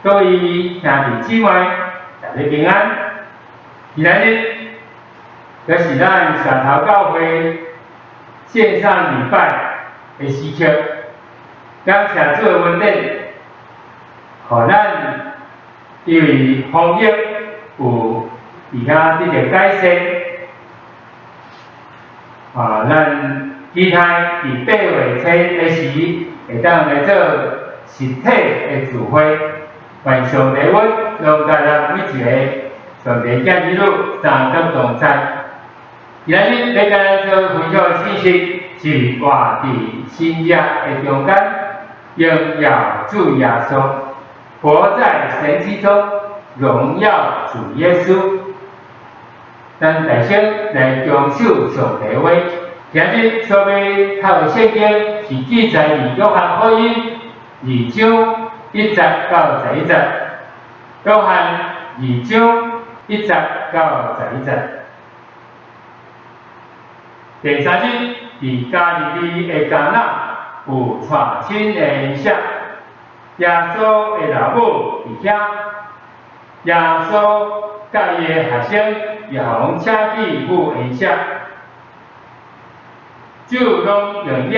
各位兄弟姊妹，大家平安。今日就是咱社头教会线上礼拜的时刻，感谢主的恩典，互咱因为防疫有而家得到改善。咱期待伫8月初的时会当来做实体的聚会。愿上帝阮让大家每一个上帝节日三角同在。今日要甲咱做分享的信息是活伫新约的中间，荣耀主耶稣，活在神之中，荣耀主耶稣。咱大声来强守上帝话。今日所要读的圣经是记载于约翰福音2章1节到11节，约翰2章1节到11节。第3日，伫加利利的迦纳有娶亲的仪式，耶稣的老母伫遐，耶稣甲伊的学生也互请去赴仪式，酒拢用了，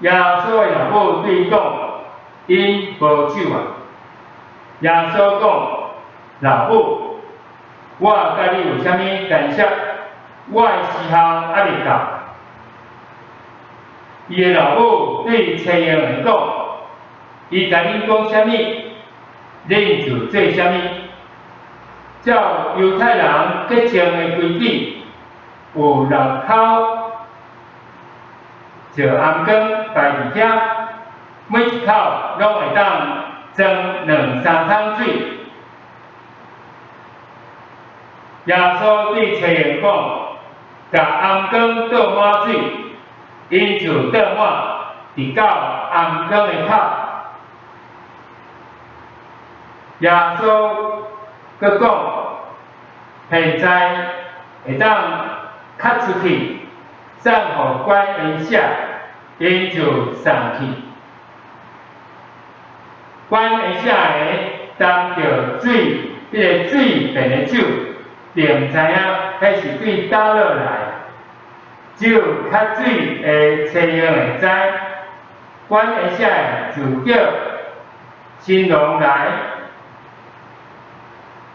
耶稣的老母对伊讲。因无酒啊！耶稣讲：“老母，我甲你有啥物干涉？我的时候还未到。”伊的老母对青年人讲：“伊甲恁讲啥物，恁就做啥物。照犹太人结婚的规矩，有6口就暗光摆伫遐。”每一口拢会当装2-3桶水。耶稣对青年讲：“甲暗光倒满水，因就倒满，直到暗光的口。”耶稣佮讲：“现在会当卡出去，送互管因舍，因就送去。”管一下个当着水，迄个水变的酒，并知影迄是对倒落来。只有较水的青年会知，管一下就叫新郎来，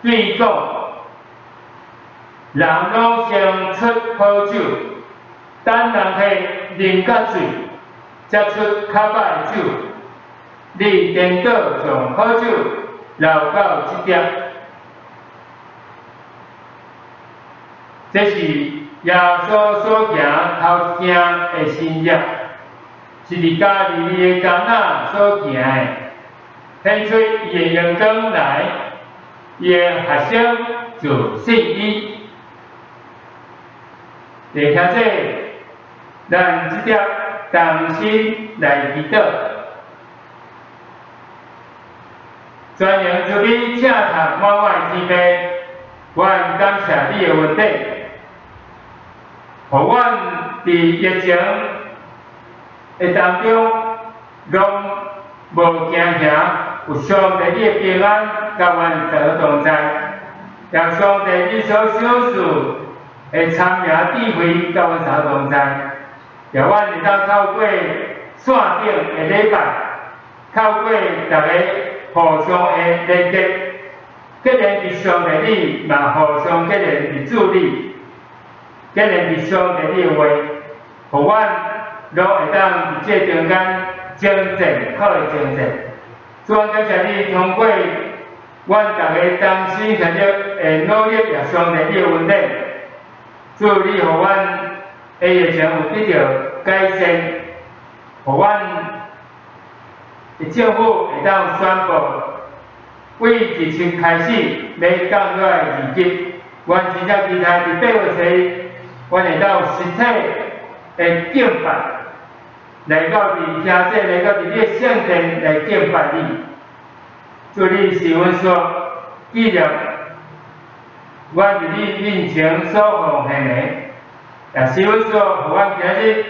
对伊讲：人拢先出好酒，等人去啉甲醉，才出较歹的酒。你颠倒将好酒留到这点，这是耶稣所行头一件的新约，是伫加利利的迦纳所行的，显出伊的阳光来，伊的学生就信伊。弟兄姐，咱这点同心来祈祷。全能主你正读满满天父，阮感谢你的恩典，互阮伫疫情的当中，拢无惊吓，有上帝你的平安，甲阮同同在，让上帝你所小事的参名智慧，甲阮同同在，让阮会当透过线顶的礼拜，透过大家。互相的连结，结连伫上帝里，嘛互相结连伫主里，结连伫上帝里的话，互阮拢会当伫这中间精进，好的精进。主，阮感谢你通过阮大家同心协力的努力，也上帝你的恩典。主，你互阮的疫情有得到改善，互阮。政府会当宣布，为疫情开始要降落来日期，阮真正期待伫8月初，阮会到实体的敬拜，来到伫乡镇，来到伫你的圣殿来敬拜你。祝你是阮所纪念，阮伫你面前所奉献的，也是阮所互阮今日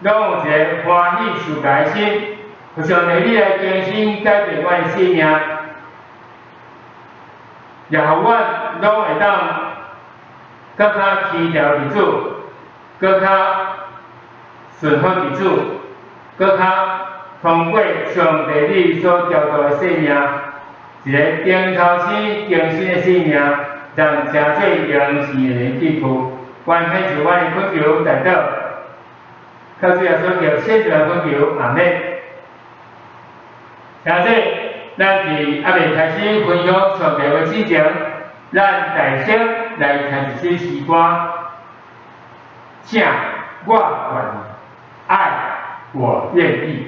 拢有一个欢喜受戒的心。互上帝，你来更新改变阮的生命，也互阮拢会当更较低调伫主，更较顺服伫主，更较通过上帝你所调度的生命，一个顶头生更新的生命，让真侪良善的人记住。愿献上阮的恳求代祷，靠主耶稣基督圣名恳求，阿们。现在，咱伫还未开始分享上帝话之前，咱大声来唱一首诗歌，请我愿意，爱我愿意。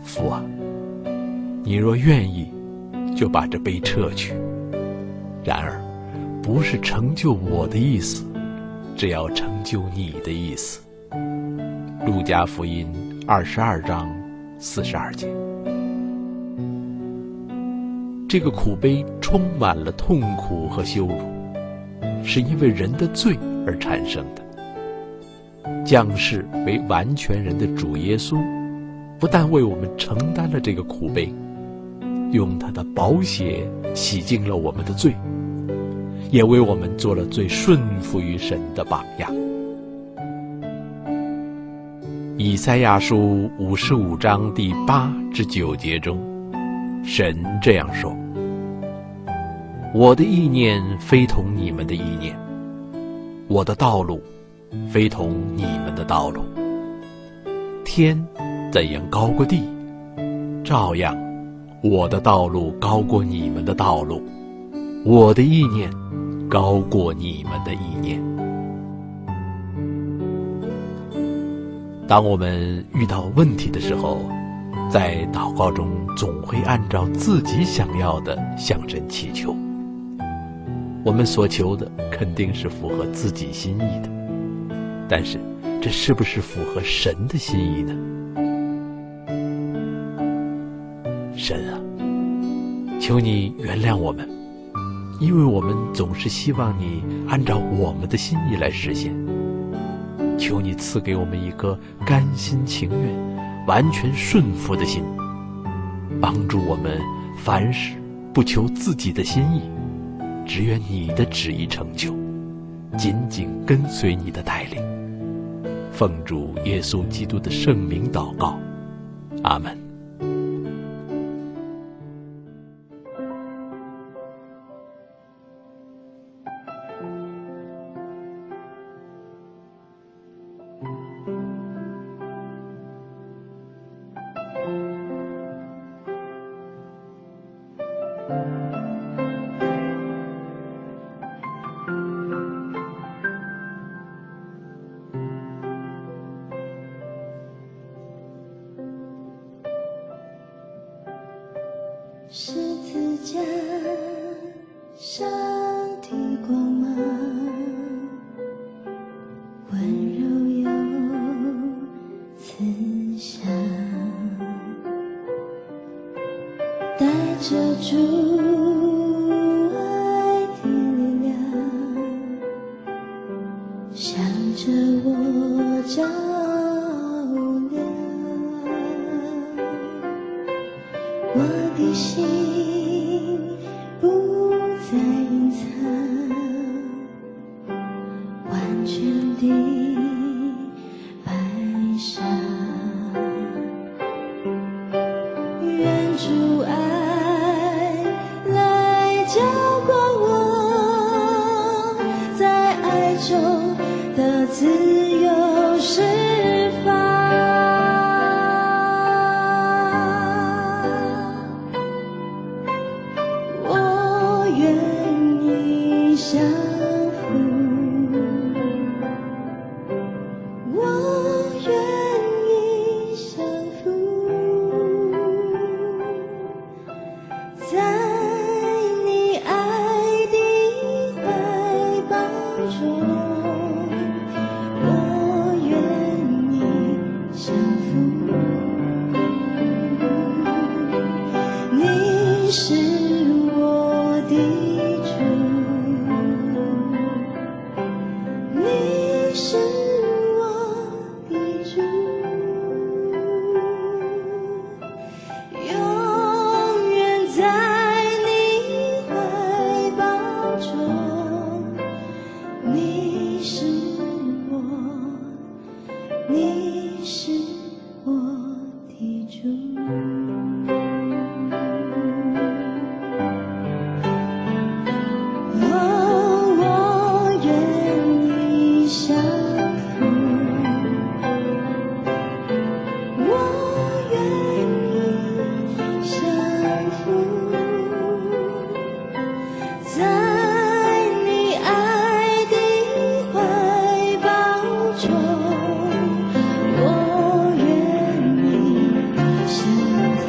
父啊，你若愿意，就把这杯撤去。然而，不是成就我的意思，只要成就你的意思。路加福音22章42节。这个苦杯充满了痛苦和羞辱，是因为人的罪而产生的。降世为完全人的主耶稣，不但为我们承担了这个苦杯，用他的宝血洗净了我们的罪，也为我们做了最顺服于神的榜样。以赛亚书55章第8至9节中，神这样说：我的意念非同你们的意念，我的道路非同你们的道路。天怎样高过地，照样我的道路高过你们的道路，我的意念高过你们的意念。当我们遇到问题的时候，在祷告中总会按照自己想要的向神祈求。我们所求的肯定是符合自己心意的，但是这是不是符合神的心意呢？神啊，求你原谅我们，因为我们总是希望你按照我们的心意来实现。求你赐给我们一颗甘心情愿、完全顺服的心，帮助我们凡事不求自己的心意，只愿你的旨意成就，紧紧跟随你的带领。奉主耶稣基督的圣名祷告，阿们。十字架上的光芒，温柔又慈祥，带着主爱的力量，向着我照亮。我的心不再隐藏，完全的摆上，愿主爱来浇灌我，在爱中的自由释放。相扶，我愿意相扶，在你爱的怀抱中，我愿意相扶。你是我的主，你是我的主，是我的主。我愿意降服，我愿意降服，在你爱的怀抱中，我愿意降服。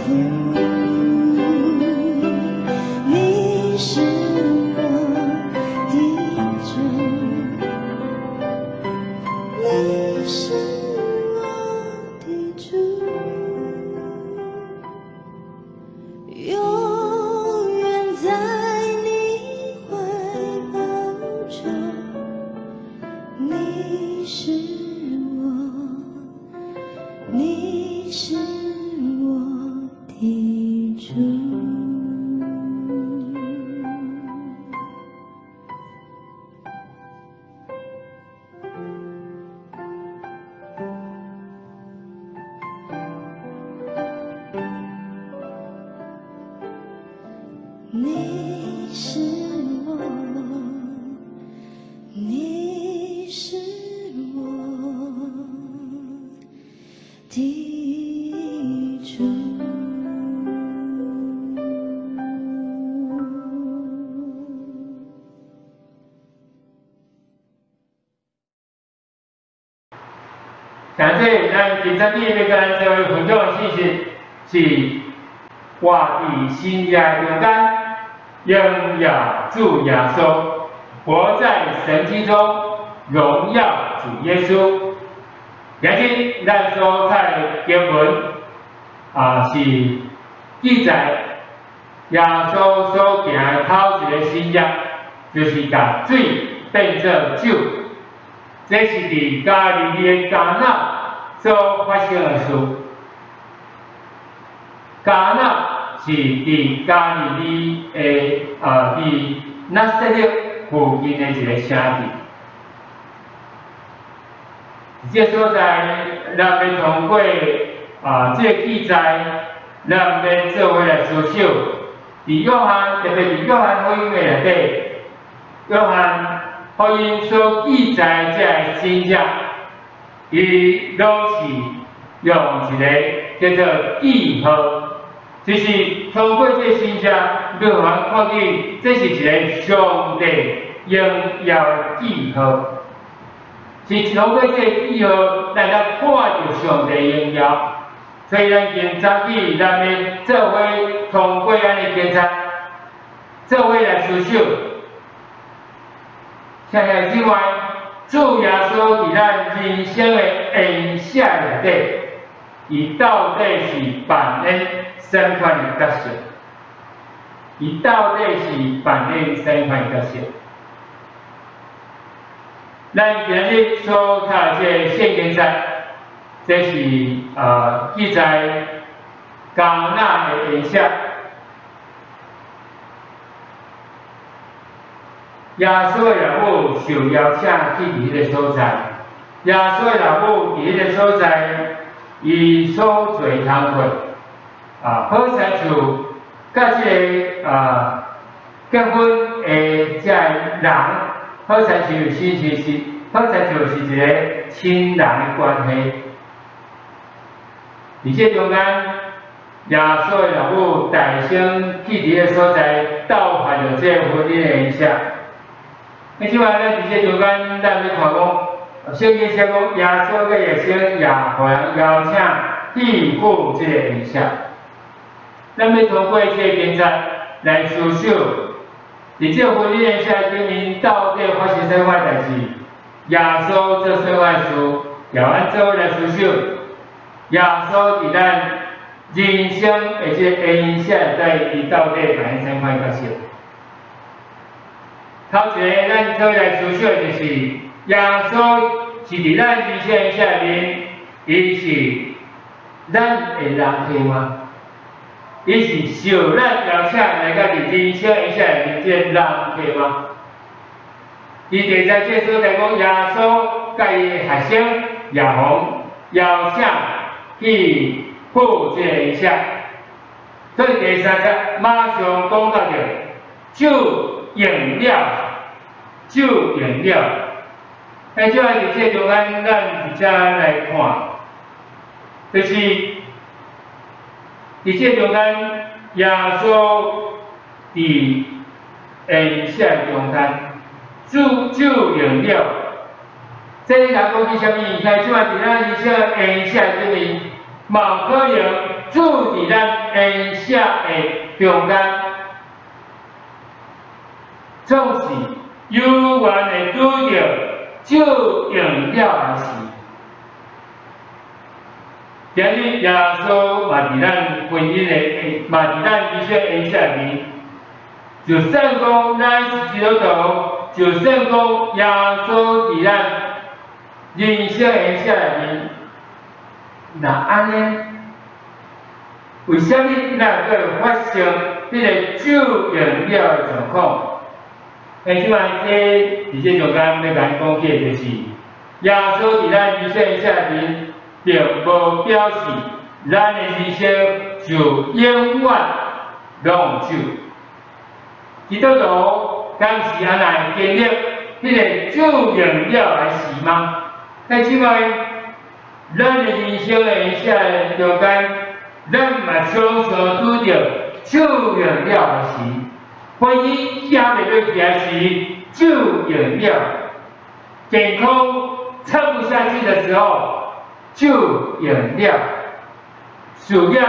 你是我的主，你是我的主，永远在你怀抱中。你是我，你是我的主。你是我，你是我的主。但是咱今仔日要跟咱做分享的信息是活伫新约中间，荣耀主耶稣，活在神迹中，荣耀主耶稣。今日咱所看的经文是记载耶稣所行的头一个新约，就是把水变做酒。这是伫加利利的迦纳所发生的事。迦纳是伫加利利的伫纳撒勒附近的一个城镇。这所在，咱要通过这个记载，咱要做伙来思想。伫约翰，特别伫约翰福音的内底，约翰福音所记载这个新约，伊拢是用一个叫做记号，就是通过这新约，约翰看见这是一个上帝荣耀的记号，是通过这个记号，咱来看到上帝荣耀。所以咱今早起，咱要做伙通过咱的经查，做伙来思想。现在之外，主耶稣伫咱人生的恩赦内底，伊到底是扮演什么的角色？伊到底是扮演什么的角色？咱今日所读这个圣经在，这是记载迦纳的恩赦。耶稣的老母受邀请去伫迄个所在，耶稣的老母伫迄个所在，伊所做工课，好亲像甲即个结婚的这人，好亲像是好亲像是一个亲人的关系。而且中间，耶稣的老母大声去伫个所在斗办着这婚姻的恩赦。你即摆咱伫这中间，咱要看讲，圣经写讲耶稣个热心也互人邀请替付这个恩赦。咱要通过这个经载来思想，伫这婚姻恩赦里面到底发生什么代志？耶稣做什么事？要按做来思想。耶稣伫咱人生的这个恩赦内底，伊到底扮演什么角色？头一个，咱做来思想就是耶稣是伫咱人生恩赦里面，伊是咱的人客吗？伊是受咱邀请来到伫人生恩赦里面这个人客吗？伊第三节所在讲，耶稣甲伊的学生亚红要想去破这个影响。所以第三则马上讲到着酒饮料，酒饮料。那就按这中间，咱直接来看，就是伫这中间，耶稣伫宴席中间，酒饮料。这里讲讲是啥物？像即摆伫咱以前宴席这边，冇可能煮伫咱宴席的中间，总是有缘会拄着酒饮料的事。今日耶稣嘛伫咱婚姻的，嘛伫咱以前宴席里面，就算讲咱是基督徒，就算讲耶稣伫咱人生宴席里面，那安尼，为什么那个发生迄个酒饮料的状况？即摆伫这中间要甲咱讲起的就是，耶稣伫咱人生宴席里面，并无表示咱的人生就永远拢有酒。基督徒敢是安来经历迄个酒饮料的事吗？即摆咱的人生的宴席中间，咱嘛常常拄着酒饮料的事。婚姻也袂落行时，酒饮料；健康撑不下去的时候，酒饮料；事业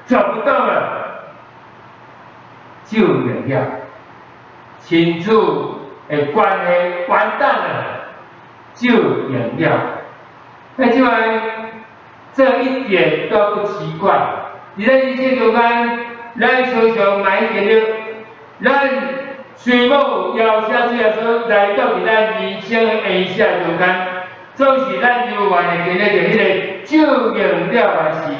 做不到了，酒饮料；亲子的关系完蛋了，酒饮料。即摆这一点都不奇怪。伫咱人生中间，咱常常买经历。咱虽无要写主要说来到伫咱人生的宴席中间，总是咱有缘会经历着迄个酒饮料的事。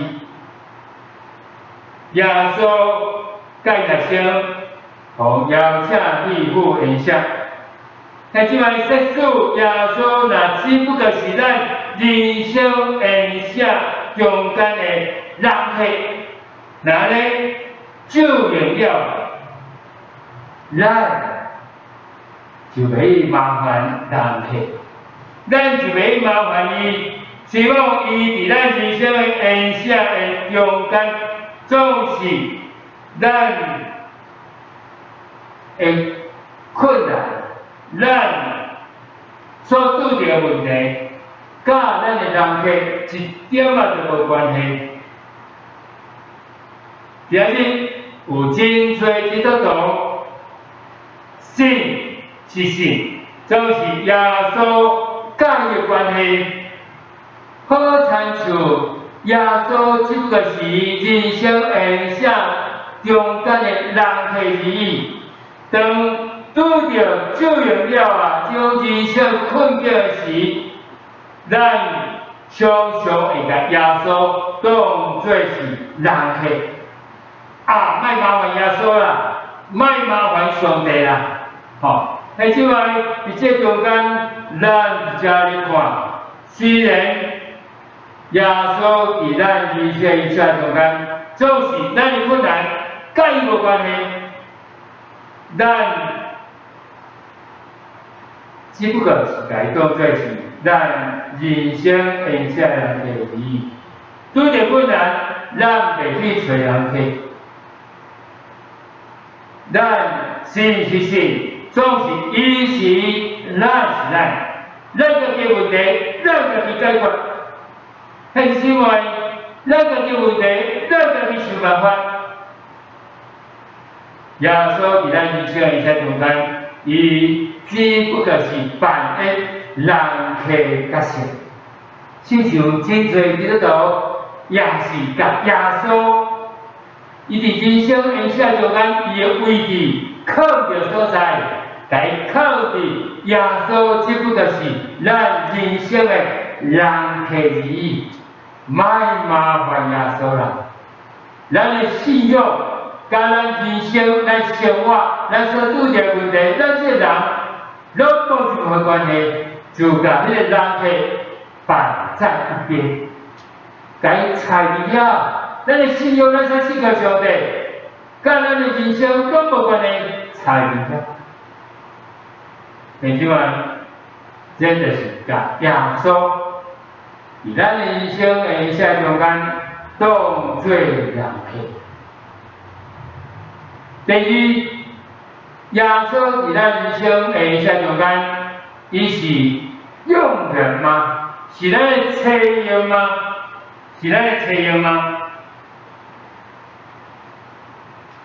耶稣介绍声，互邀请义父宴席。即摆说主耶稣若只不过是咱人生宴席中间的人客，那呢酒饮料。咱就袂麻烦人客，咱就袂麻烦伊，希望伊伫咱人生的宴席的中间，总是咱的困难，咱所拄着问题，甲咱的人客一点仔都无关系。今日有真侪基督徒。信是信，总是耶稣教的关系，好亲像耶稣只不过是人生宴席中间的人客而已。当拄着酒饮料啊，将人生困境时，咱常常会甲耶稣当作是人客。啊，莫麻烦耶稣啦，莫麻烦上帝啦。即摆伫这中间，咱直接来看，虽然耶稣伫咱人生宴席中间，总是咱的困难，甲伊无关系，咱只不过是甲伊当作是咱人生宴席人客而已。拄着困难，咱袂去找人客，咱信是信。总是伊是咱是咱，咱家己问题，咱家己解决。很希望咱家己问题，咱家己想办法。耶稣伫咱人生宴席中间，伊只不过是扮演人客角色，就像真侪基督徒也是甲耶稣，伊伫人生宴席中间，伊的位置靠着所在。该靠的耶稣只不过是咱人生的人客而已，莫麻烦耶稣啦。咱的信仰、甲咱人生、咱生活、咱所拄着问题，咱这人拢无任何关系，就甲迄个人客摆在一边。该猜伫遐，咱的信仰咱才信靠上帝，甲咱的人生更无关系，猜伫遐。弟兄们，真就是甲耶稣伫咱人生的下中间当做人客。第二，耶稣伫咱人生的下中间，伊是用人吗？是咱的采用吗？是咱的采用吗？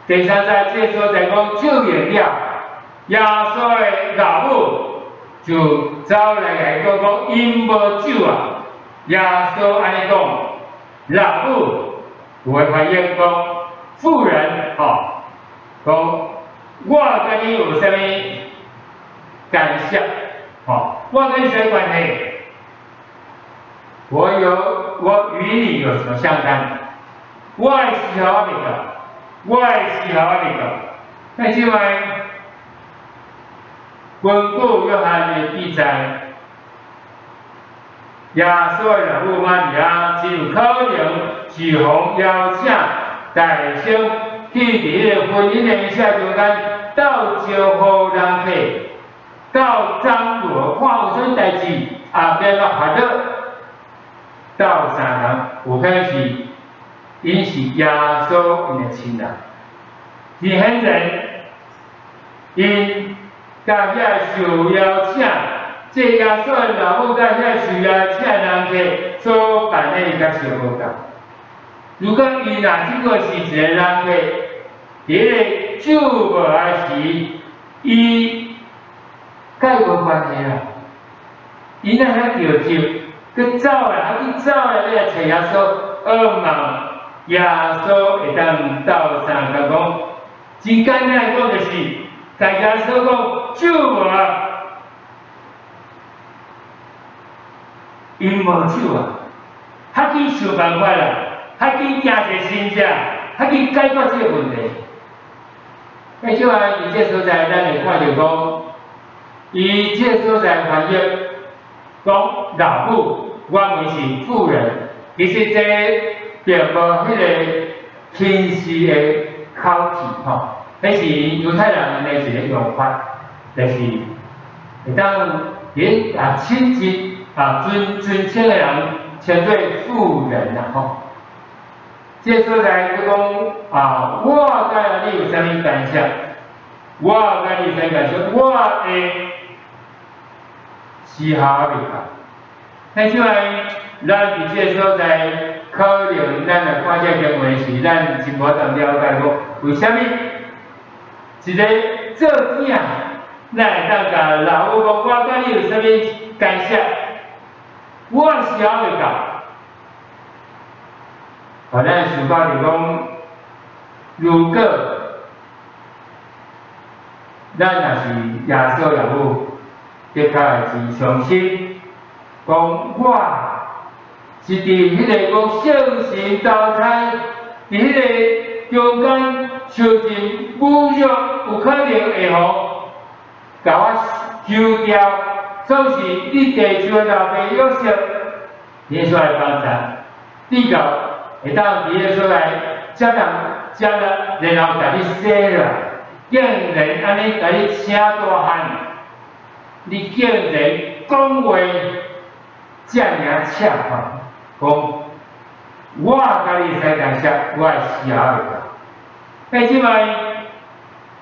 第三在这所在讲救援了，耶稣的老母就走来讲因无酒啊。耶稣安尼讲，老母有会发现讲妇人讲我甲你有啥物干涉？我跟你谁关系？我与你有什么相干？我的时候未到，我的时候未到。那即摆，根据约翰的记载，耶稣的老母玛利亚只有可能是奉邀请大生去伫个婚姻的下中间，到招呼人客，到张罗看有啥代志，后边个发落。到三人有可能是因是耶稣因的亲人，是显然因甲遐受邀请，这耶稣的老母甲遐受邀请人客所办的甲相无共。如果伊若只个是一个人客，伫个酒无来时，伊甲伊无关系啦，伊若遐着酒。佮走来，去走来，你来找耶稣，望耶稣会当斗相共讲，真简单讲就是，甲耶稣讲酒无啊，因无酒啊，较紧想办法啦，较紧行一个新者，较紧解决这个问题。迄种啊，伊这所在，咱会看到讲，伊这所在翻译。讲老母，我们是妇人，其实这并无迄个轻视的口气迄是犹太人的一个用法，就是会当连亲戚尊称的人称作妇人这所在佢讲我甲你有啥物感想？我甲你有啥感想？我的。时候未到，那即摆咱伫这所在，可能咱来看这经文时，咱真无当了解讲，为虾米一个做囝，咱会当甲老母讲，我甲你有啥物干涉？我时候未到，咱想法是讲，如果咱若是耶稣老母。的确是相信，讲我是伫迄个讲圣神投胎，伫迄个中间受尽侮辱，有可能会互甲我休掉，总是你地上的老爸约瑟，你所来帮助，你到会当伫个所来接纳，然后甲你洗了，竟然安尼甲你请大汉。你竟然讲话遮尔赤法，讲我甲你使干涉，我的时候未到。但即摆，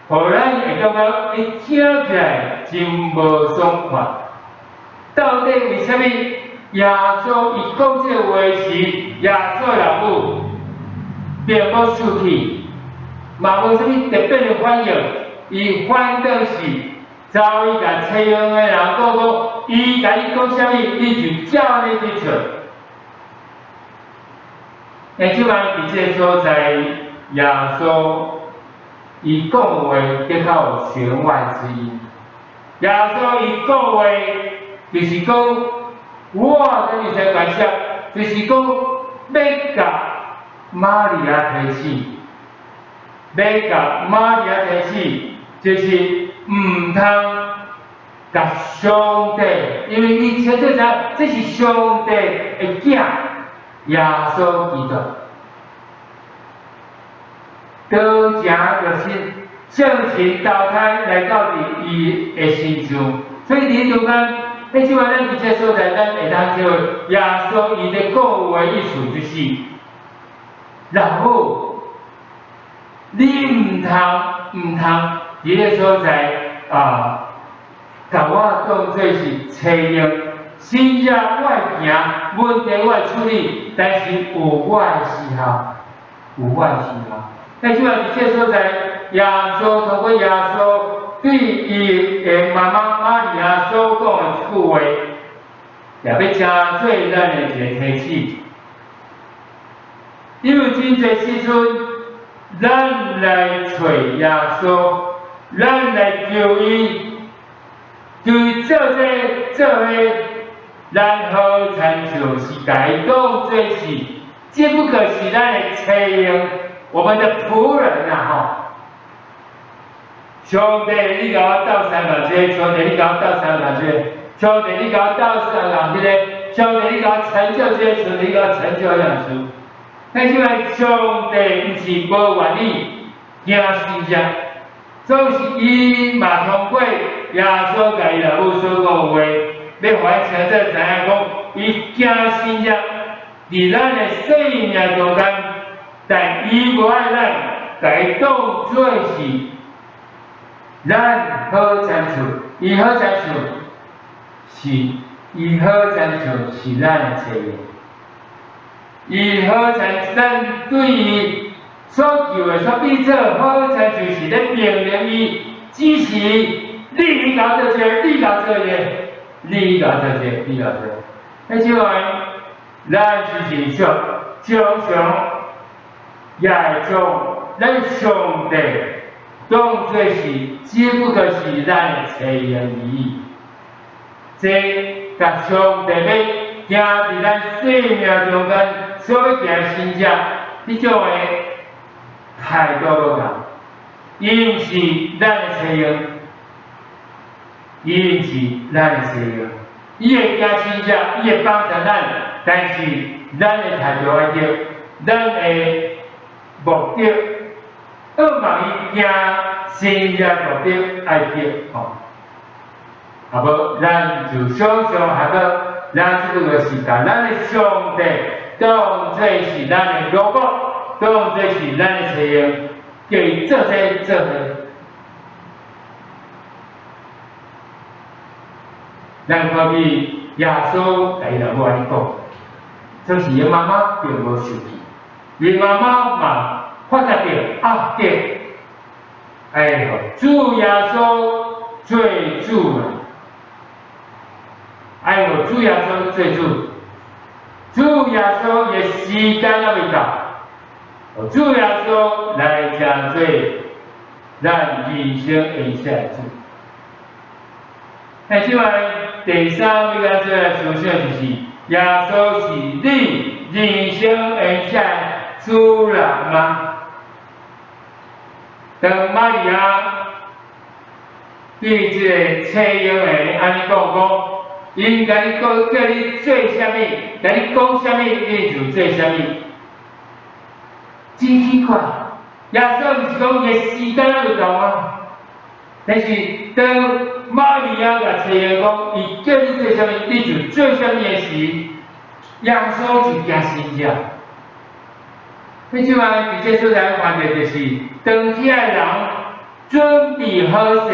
互咱会感觉伊听起来真无爽快。到底为虾米耶稣伊讲这话时，耶稣老母并无生气，嘛无啥物特别的反应，伊反倒是。走伊甲采用的人讲，伊甲你讲啥物，你就照你去做。即摆伫这所在，耶稣伊讲话的确有弦外之音。耶稣伊讲话就是讲，我跟你才关系，就是讲要甲玛利亚提起，要甲玛利亚提起，就是。唔通甲上帝，因为伊称这是上帝的囝，耶稣基督。多加热心，圣神投胎来到伫伊的身上，所以伫中间，迄句话咱伫这所在，咱会当叫耶稣伊的讲话意思就是，老母，你唔通伫个所在甲我当作是车用，新只我会行，问题我会处理，但是有我的时候，有我的时候。那即话伫这所在，耶稣透过耶稣对伊的妈妈玛利亚所讲的一句话，也要加做咱的一个提醒。因为真侪时阵，咱来找耶稣，咱来求伊，求伊做伙，咱好参就是甲伊当作是，只不过是咱的车用。我们的仆人上帝，你甲我斗三万这，上帝你甲我斗三万这，上帝你甲我斗三万这个，上帝你甲我成就这，上帝你甲我成就样事。但是上帝毋是无愿意惊死者，总是伊嘛通过耶稣甲伊老母所讲的话，要互咱清楚知影讲，伊惊死者伫咱的生命中间。但伊无爱咱，甲伊当作是咱好参照，伊好参照是伊好参照是咱的车用，伊好参咱对伊所求的所必做好参照是咧命令伊、支持伊，你甲做这，你甲做这，你甲做这，你甲做。那即话，咱是常常。也会将咱上帝当作是，只不过是咱的车用而已。这甲上帝要行伫咱生命中间所要行真正，迄种的态度无同。伊毋是咱的车用，伊毋是咱的车用，伊会行真正，伊会帮助咱，但是咱的态度要对，咱的。目的，望伊行新的目的爱对啊无咱就想想，咱即个是甲咱的上帝当作是咱的罗卜，当作是咱的车用，叫伊做这做那。咱看比耶稣甲伊老母安尼讲，就是伊妈妈并无生气。伊妈妈嘛发觉到对，主耶稣做主啦，主耶稣做主，主耶稣的时间还未到，主耶稣来成做咱人生一切的主。那即摆第三要咱做来思想就是，耶稣是你人生一切主人吗？当玛利亚对这个车用的安尼讲，因甲你讲叫你做啥物，甲你讲啥物，你就做啥物。真奇怪，耶稣毋是讲伊时间还未到吗？但是当玛利亚甲车用讲，伊叫你做啥物，你就做啥物的时，耶稣就惊心者。迄即摆伫这所在看到就是，当时的人准备好势，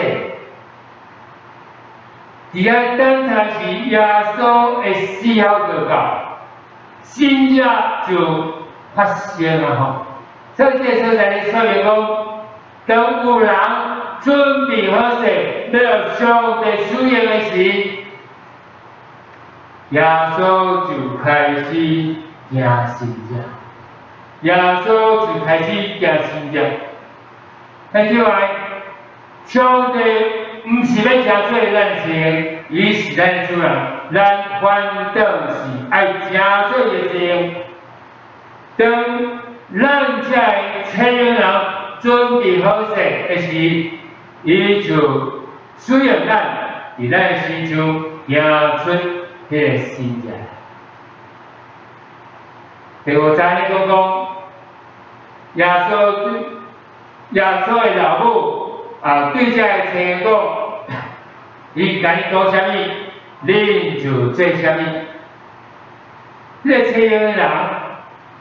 伫遐等待时耶稣的时候就到，新者就发生了吼。所以这所在咧说明讲，当有人准备好势，要上帝使用的时，耶稣就开始行新者。耶稣就开始行新者，迄即摆，上帝毋是要成做咱先，伊是咱的主人，咱反倒是爱成做的先。当咱这车用人准备好势的时，伊就需要咱伫咱的身上行出迄个新者。第5章伊讲，耶稣的老母对这个青羊讲，伊甲伊讲啥物？恁就做啥物？这个青羊的人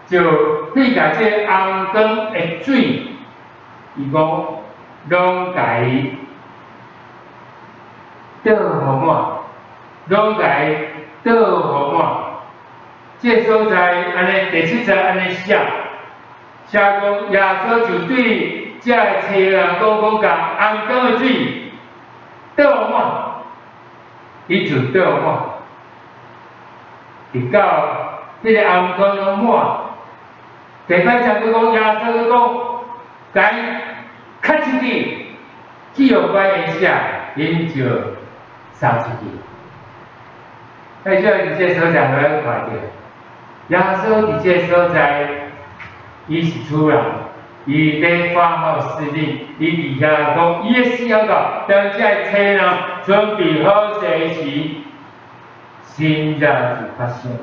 就去甲这红光的水，伊讲拢甲伊倒互满，拢甲伊倒互满。这所在安尼第7节安尼写讲耶稣就对这青羊人讲甲红光的水倒满，伊就倒满，直到这个红光拢满。第8节佢讲耶稣佢讲，甲伊卡出去，去互关一下，因就扫出去。在这所在我们看到，耶稣伫这所在，伊是主人，伊咧发号施令，伊伫遐讲，伊的死要到，当这青人准备好势时，新日就发生了。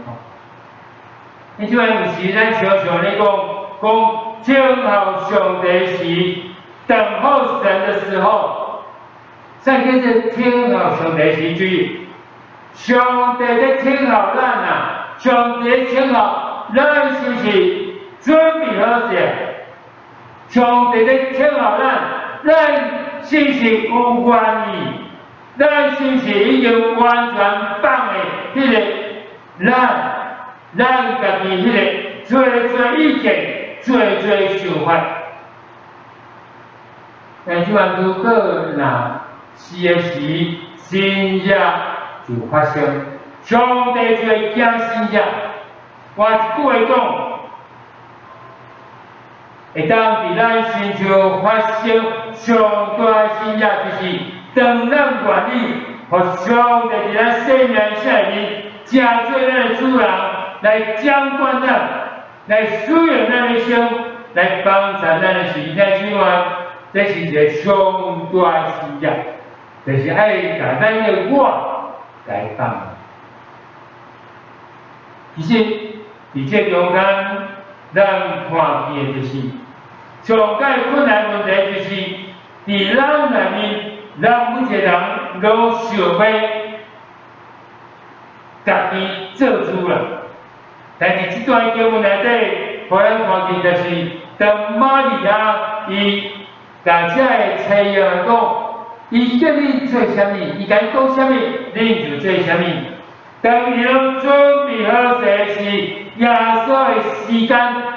你即摆毋是咱常常咧讲等候上帝时，等候神的时候，啥叫做等候上帝时？注意，上帝咧等候咱啊，上帝咧等候咱是不是准备好势？上帝咧等候咱是不是有愿意？咱是不是已经完全放的迄个咱家己迄个做意见，做想法？但即晚如果若是的时，新日就发生，上帝就会惊新日。我一句话讲，会当伫咱身上发生上大新日，就是当咱愿意，互上帝伫咱生命下面，真做咱的主人。来掌管咱，来使用咱的心，来帮助咱的身体之外，这是一个上大事业，就是爱甲咱的我来帮。其实，伫这中间，咱看见的就是上界困难问题，就是伫咱内面，咱每一个人拢想要家己做主人。但是这段经文内底，互咱看见就是，当玛利亚伊甲这个青羊讲，伊叫你做啥物，伊甲伊讲啥物，你就做啥物。当伊拢准备好势时，耶稣的时间，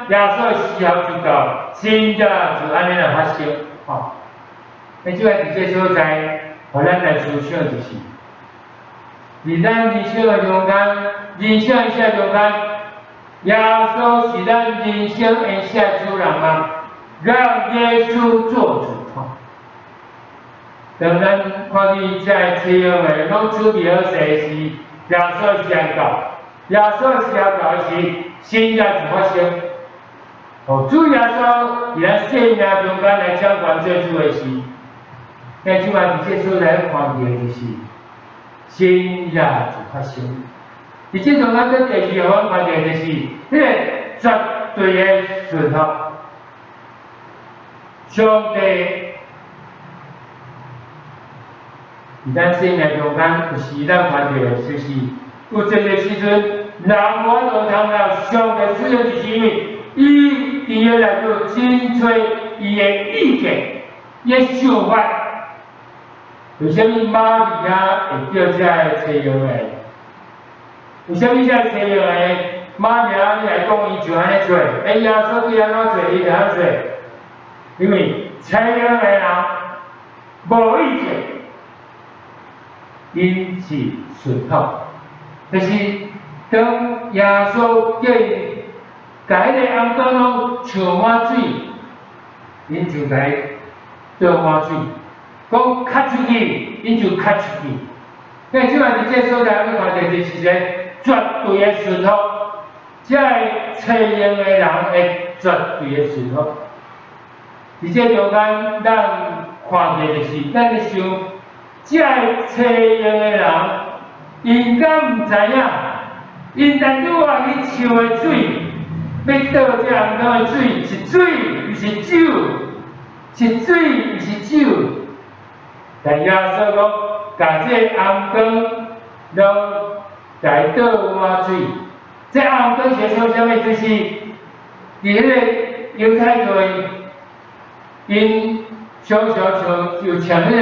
耶稣的时候就到，新日就安尼来发生。那即个伫这所在，互咱来思想就是，伫咱人生的中间，人生一下中间。耶稣是咱人生的下主人吗？让耶稣做主。当咱看见这青羊的拢准备好势时，耶稣时间到，耶稣时间到时，新日就发生。主耶稣伫咱生命中间来掌管做主的事，但即摆伫这所在看见就是新日就发生。伫这中间跟第2项看见就是，迄个绝对的顺服。上帝伫咱生命中间，就是咱看见的，就是有一个时阵，人无法度通了上帝使用，就是因为伊伫个内底真找伊的意见、伊的想法。为虾米玛利亚会叫这个青羊的？为虾米这青羊的玛利亚你来讲，伊就安尼做？耶稣对安怎做，伊就安怎做？因为青羊的人无意见，因是顺服。就是当耶稣叫伊甲迄个红灯笼浇满水，因就甲伊倒满水。讲卡出去，因就卡出去。但即摆伫这所在，我看到就是一个绝对的顺服，这青羊的人会绝对的顺服。伫这中间，咱看到就是，咱咧想，这青羊的人，因敢毋知影，因内底话去抽的水，要倒这红缸的水是水，毋是酒，是水，毋是酒。但耶稣讲，把这红缸拢来倒满水。这红缸是说啥物？就是伫迄个犹太队，因常常就穿迄个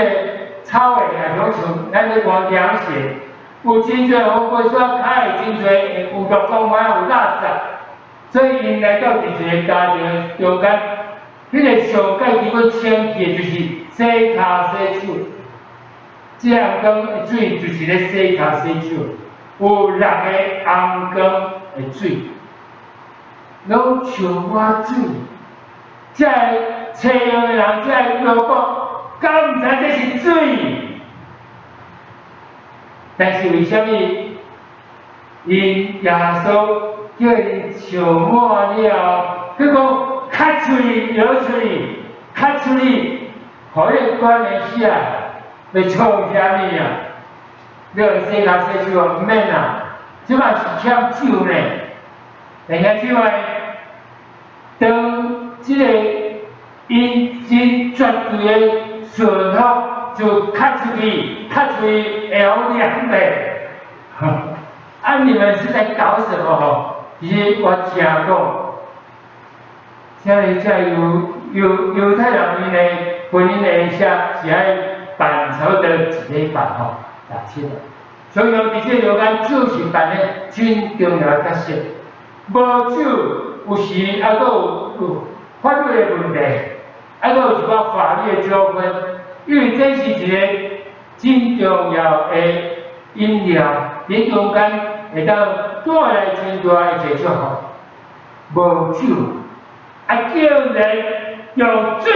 草的啊，常穿咱咧换凉鞋，有真侪好过煞开，真侪有落光买有垃圾，所以因来到一个家庭中间，迄个上界基本清气就是洗骹洗手。这红缸的水就是咧洗骹洗手，有6个红缸的水，拢像我水。这西洋的人，这路过，敢毋知这是水？但是为什么因耶稣叫伊上满了？佢讲卡出去，摇出去，卡出去，互你管的死啊！要创啥物啊？你要洗骹洗手啊？毋免啊，即摆是欠酒呢。但是即摆当即个因真绝对的顺服，就卡出去，卡出去会好凉的。啊，你们是在搞什么吼？其实我听讲，这犹太人因的婚姻的下是爱办朝的一礼拜吼，7日。所以讲，伫这中间酒是扮演真重要的角色。无酒，有时还佫有法律的问题，还佫有一寡法律的纠纷，因为这是一个真重要的饮料，伫中间会当带来真大的一个祝福。无酒，啊叫人用水，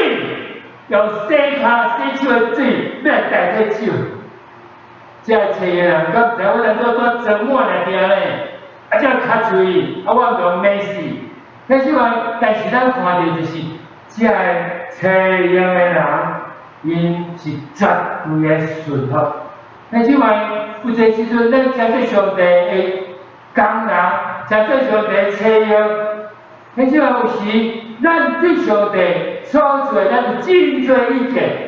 用洗骹洗手的水来代替酒。这西洋人甲台湾人做装满来听咧，啊，这卡出去，啊，我着美死。但是话，但是咱看到就是，这西洋的人，因是绝对的顺服。但是话，有一个时阵，咱真做上帝的工人，真做上帝的西洋。但是话，有时咱对上帝所做，咱有真多意见。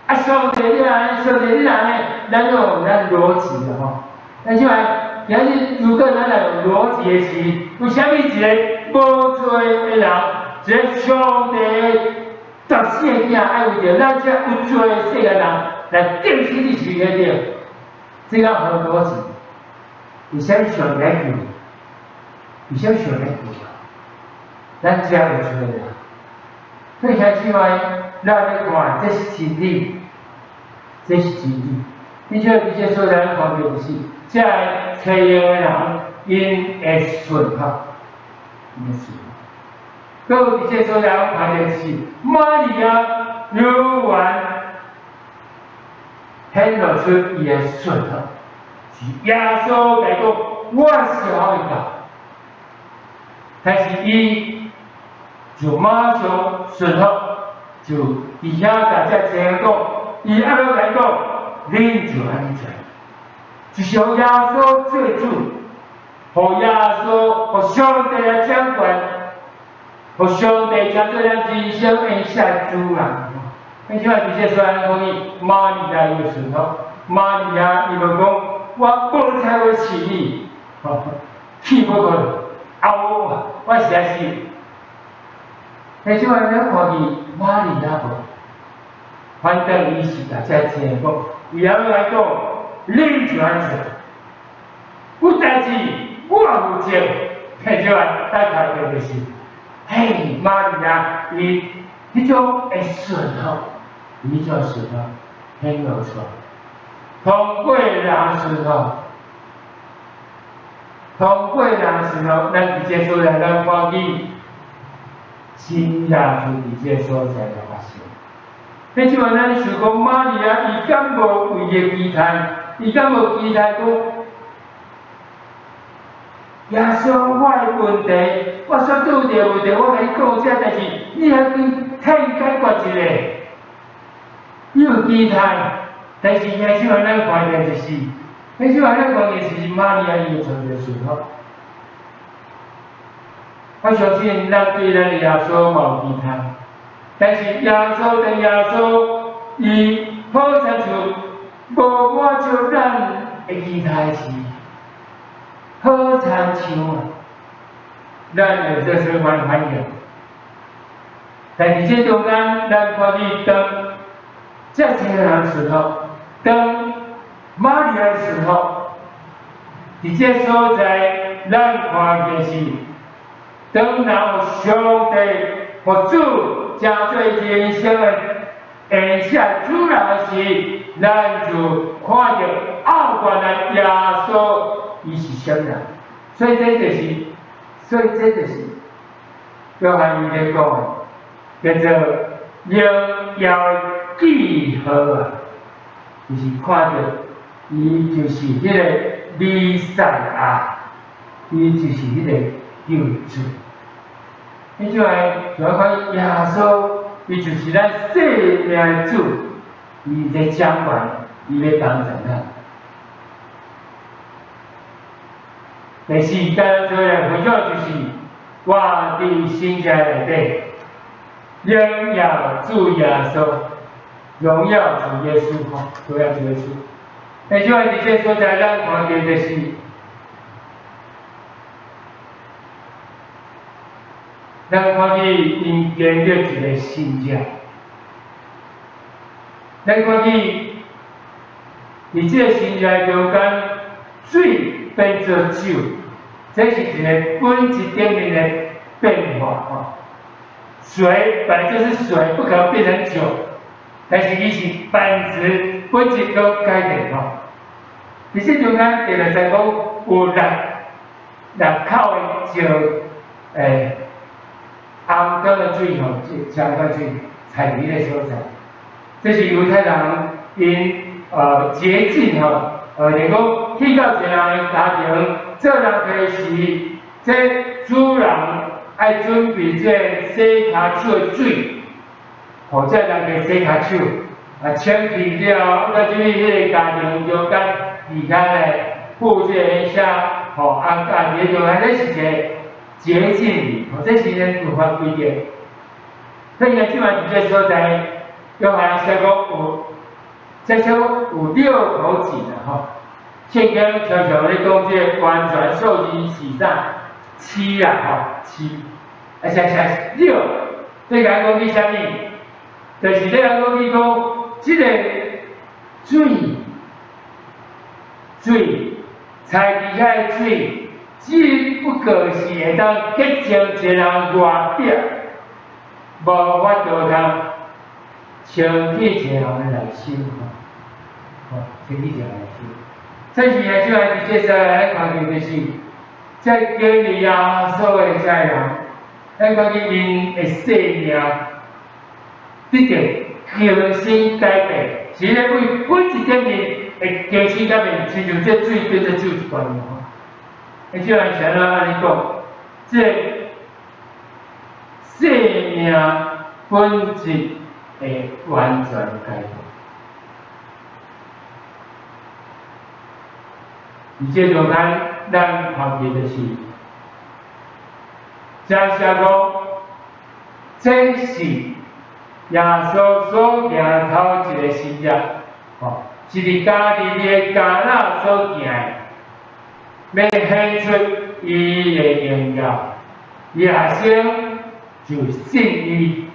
啊，上帝你安尼，上帝你安尼，咱用咱逻辑的吼。但是话，今日如果咱来用逻辑的时，为虾米一个无罪的人，一个上帝的十四个囝爱为着咱这有罪的世界人来定死你是个着？这个好逻辑？为虾米上帝来救？为虾米上帝来救？咱这有罪的人，所以兄弟们，咱来看，这是真理。这是真理，而且这些所在咱看到就是，这西洋的人因会顺服，因会顺服。搁有这些所在咱看到就是，玛利亚犹原显露出伊的顺服，是耶稣来讲，我是好一个，但是伊就马上顺服，就伫遐甲这西洋讲。伊安尼来讲，恁就安尼做，就是互耶稣做主，互耶稣，互上帝来掌管，互上帝将做咱人生的下主人。你像伫这虽然讲伊玛利亚有顺服，玛利亚伊就讲，我无才会饲你，气不过，啊我实在是，但是我咱看见玛利亚无。反正伊是大家听讲，以后来讲，恁就安做，有代志我负责，迄种大概就是，嘿，玛利亚，迄种会顺服，伊就顺服，很有错。通过人顺服，通过人顺服，咱直接所在咱看见，真亚就直接所在的发生。但是话，咱想讲玛利亚，伊敢无为个期待？伊敢无期待讲，耶稣，我的问题，我所拄着问题，我甲你讲这代志，你还去替解决一个？伊有期待，但是耶稣话，咱看见就是，耶稣话，咱看见是玛利亚伊做着顺服。我相信咱对咱耶稣无期待，但是耶稣跟耶稣，伊好亲像无我照咱的期待是好亲像啊，咱会做相反反应。但是这中间，咱看见当这些人时候，当玛利亚的时候，伫这所在，咱看见是当人上帝和主加做人生的恩赐主人时，咱就看到奥关的耶稣，伊是什人？所以这就是约翰伊咧讲的。叫做荣耀记号啊，就是看到伊就是迄个弥赛亚，伊就是迄个救主。你就来看耶稣，伊就是咱生命的主，伊在掌管，伊咧当咱啊。第四单做的分享就是我伫心界内底。荣耀主耶稣，荣耀主耶稣吼，荣耀主耶稣。而且伫这所在，咱看到就是，咱看见因建立一个新家，咱看见伫这个新家中间，水变做酒，这是一个本质顶面的变化吼。水本来就是水，不可能变成酒，但是伊是本质都改变吼。伫这中间，第来在讲有六口的石，红光的水吼，江的水采泥的所在。这是犹太人因洁净吼，能够去到一个人的家庭，做人开始，这主人。爱准备这洗骹手的水，或者人个洗骹手，清气了，到这迄个家庭中间离开来布这一下，家庭中间这是一个洁净，这是咱律法规定。所以呢，即摆伫这所在，约翰写讲有，这少有6口井啦吼。圣经常常咧讲这完全受于洗上。7啦吼，7，而且6，这个讲起啥物？就是这个讲起讲，这个水，菜底下的水，只不过是会当洁净一个人外表，无法度通清洁一个人的内心吼，清洁一个人内心。这是呢，即摆伫这咱看到就是。在经历耶稣的这人，咱看见因的生命得到更新改变，是咧为本一点面会更新改变，亲像这水变做酒一般吼。而且按像安尼讲，这生命本质会完全改变。而这中间，咱看见的是，假设讲，这是耶稣所行头一个新约，是伫家己的家人所行的，要显出伊的荣耀，耶稣就信伊。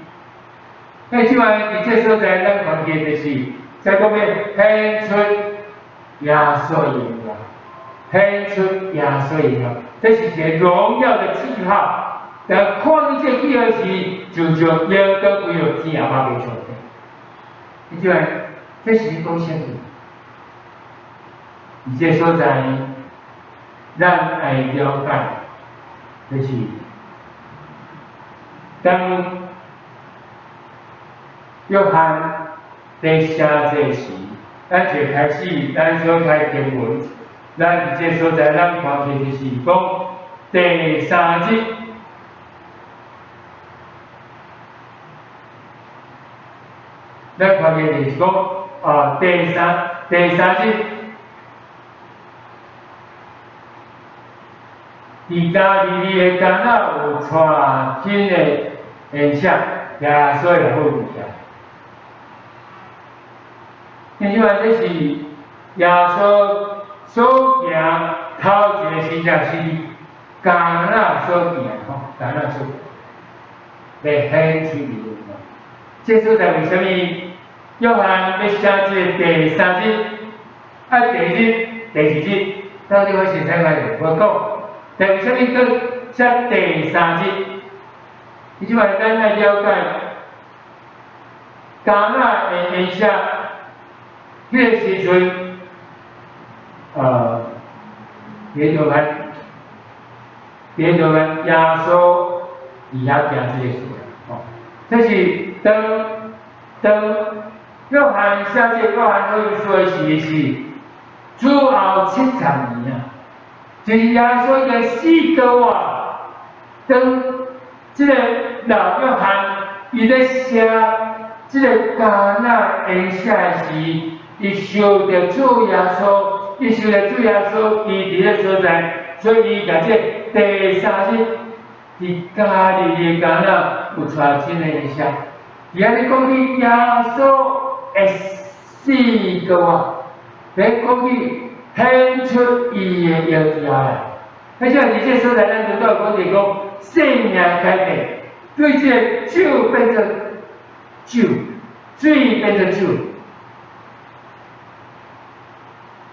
那即摆伫这所在，咱看见的是，在讲要显出耶稣的荣耀。显出耶稣的荣耀，这是一个荣耀的记号。但看到这记号时，就像应当归有天也发给上帝。你即摆，这是讲啥物？而这所在，咱爱了解，就是当约翰在写这时，咱就开始咱所开经文。咱伫这所在，咱看见就是讲第3日，咱看见就是讲第三日，伫家己的干扰有带新的影响，耶稣也好伫遐。因为这是耶稣所行头一个实在是干扰所行吼，干扰所来显出嚟。这所在为什么？约翰要写这第3节，第1节、第2节，到底我先生来我讲。但为什么佮写第3节？伊即话咱来了解，干那会影响，迄个时阵，耶稣耶稣伊遐行这个事哦，这是当约翰写这约翰福音书的是主后70年啊。就是耶稣的4个啊，当这个老约翰伊咧写这个迦纳恩写的时，伊受着主耶稣，伊受着主耶稣伊伫咧所在，所以伊甲这第3节伫家己的迦纳有带真的影响。而家咧讲起耶稣的4个啊，咧讲起。显出伊的要求来，而且伫这所在，咱拄到讲讲生命改变，对这个酒变成酒，水变成酒。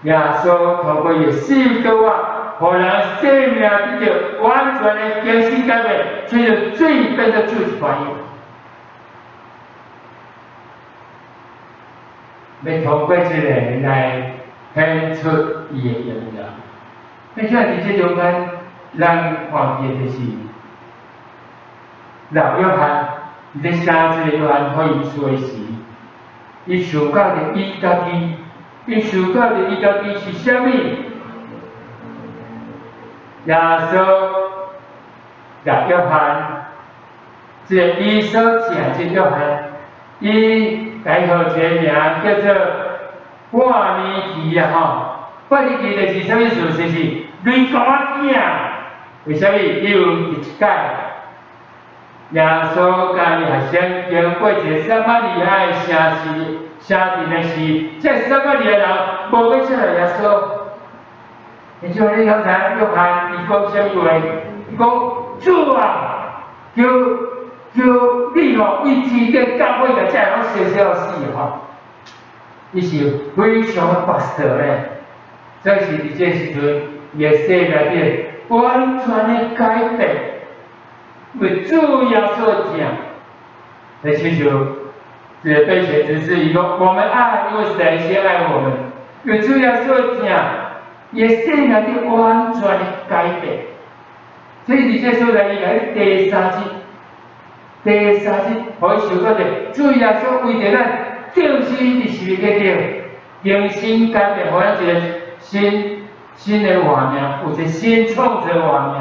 耶稣透过伊4个话，互人生命得到完全的更新改变，所以水变成酒是关于，要透过这个来。显出伊的应用，而且伫这中间，咱看见就是老约翰伫咧写这个约翰福音书的时，伊受教的伊家己，是啥物？耶稣老约翰，这个伊所写这约翰，伊改号一个名叫做。八年期啊吼，8年期就是啥物事？就是雷公仔。为什么？因为一届耶稣家己学生经过一个撒玛利亚的城市，城镇的时，这撒玛利亚人无要出来耶稣。而且你刚才约翰伊讲啥物话？伊讲主啊，叫你吼，伊指定教会个这样小死吼。伊是非常巴适咧，这是伫这时阵，伊个生命底完全的改变，为主耶稣行。来祈求这个被选之事，伊讲我们爱，因为神先爱我们，为主耶稣行，伊个生命底完全的改变。所以伫这所在，伊来第3节，互伊受到者主耶稣为着咱。正是伫是个叫更新改变，互咱一个新的画面，有一个新创造画面。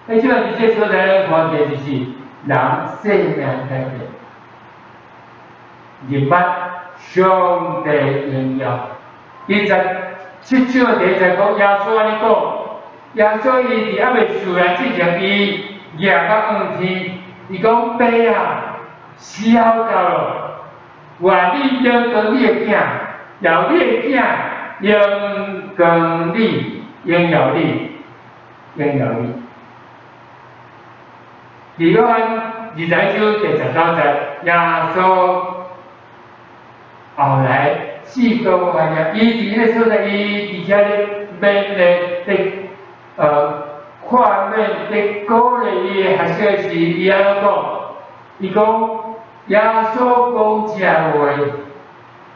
而且伫这所在，咱看见就是人生命改变，入捌上帝荣耀。17章第1节讲，耶稣安尼讲，耶稣伊伫还未自然之前，伊举到黄天，伊讲爸啊，时候到了。愿你应跟你的囝，由你的囝应跟你，应由你。伫约翰20章第19节，耶稣后来4个月了，伊伫迄所在，伊伫遐咧面咧看面咧鼓励伊的学生时，伊安怎讲？伊讲。耶稣讲这话，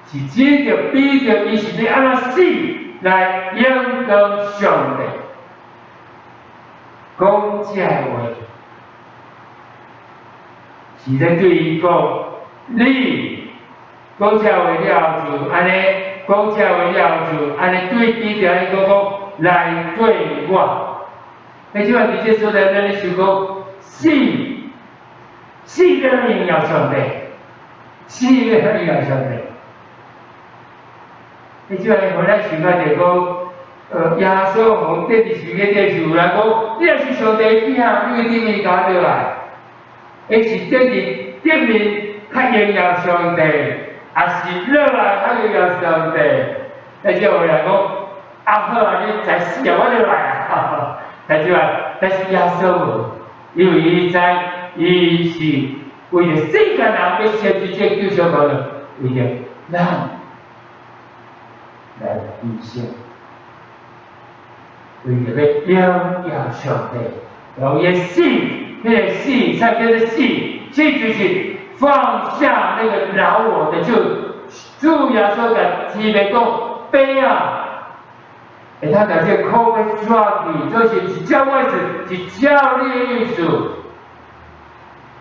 是指着比着伊是要安怎死来应跟上帝。讲这话，是在对伊讲，你讲这话了后就安尼，讲这话了后就安尼对比着安尼讲来对我。而且伫这所在，咱咧想讲死了荣耀上帝，死了荣耀上帝。你即个互咱想到就讲，耶稣皇帝伫时个底是有人讲，你若是上帝子啊，你为顶面搞落来，伊是顶伫顶面较荣耀上帝，还是落来较荣耀上帝？那就有人讲，好啊，你才死啊，我就来啊，但是耶稣无，因为伊知伊是为着世间人要先去这救赎我了，为着咱来牺牲。为着要荣耀上帝，用伊死，那个死才叫做死，死就是放下那个老我的，就主耶稣甲姊妹讲，悲啊！会通把这苦要刷去，就是一照我意思，一照你的意思。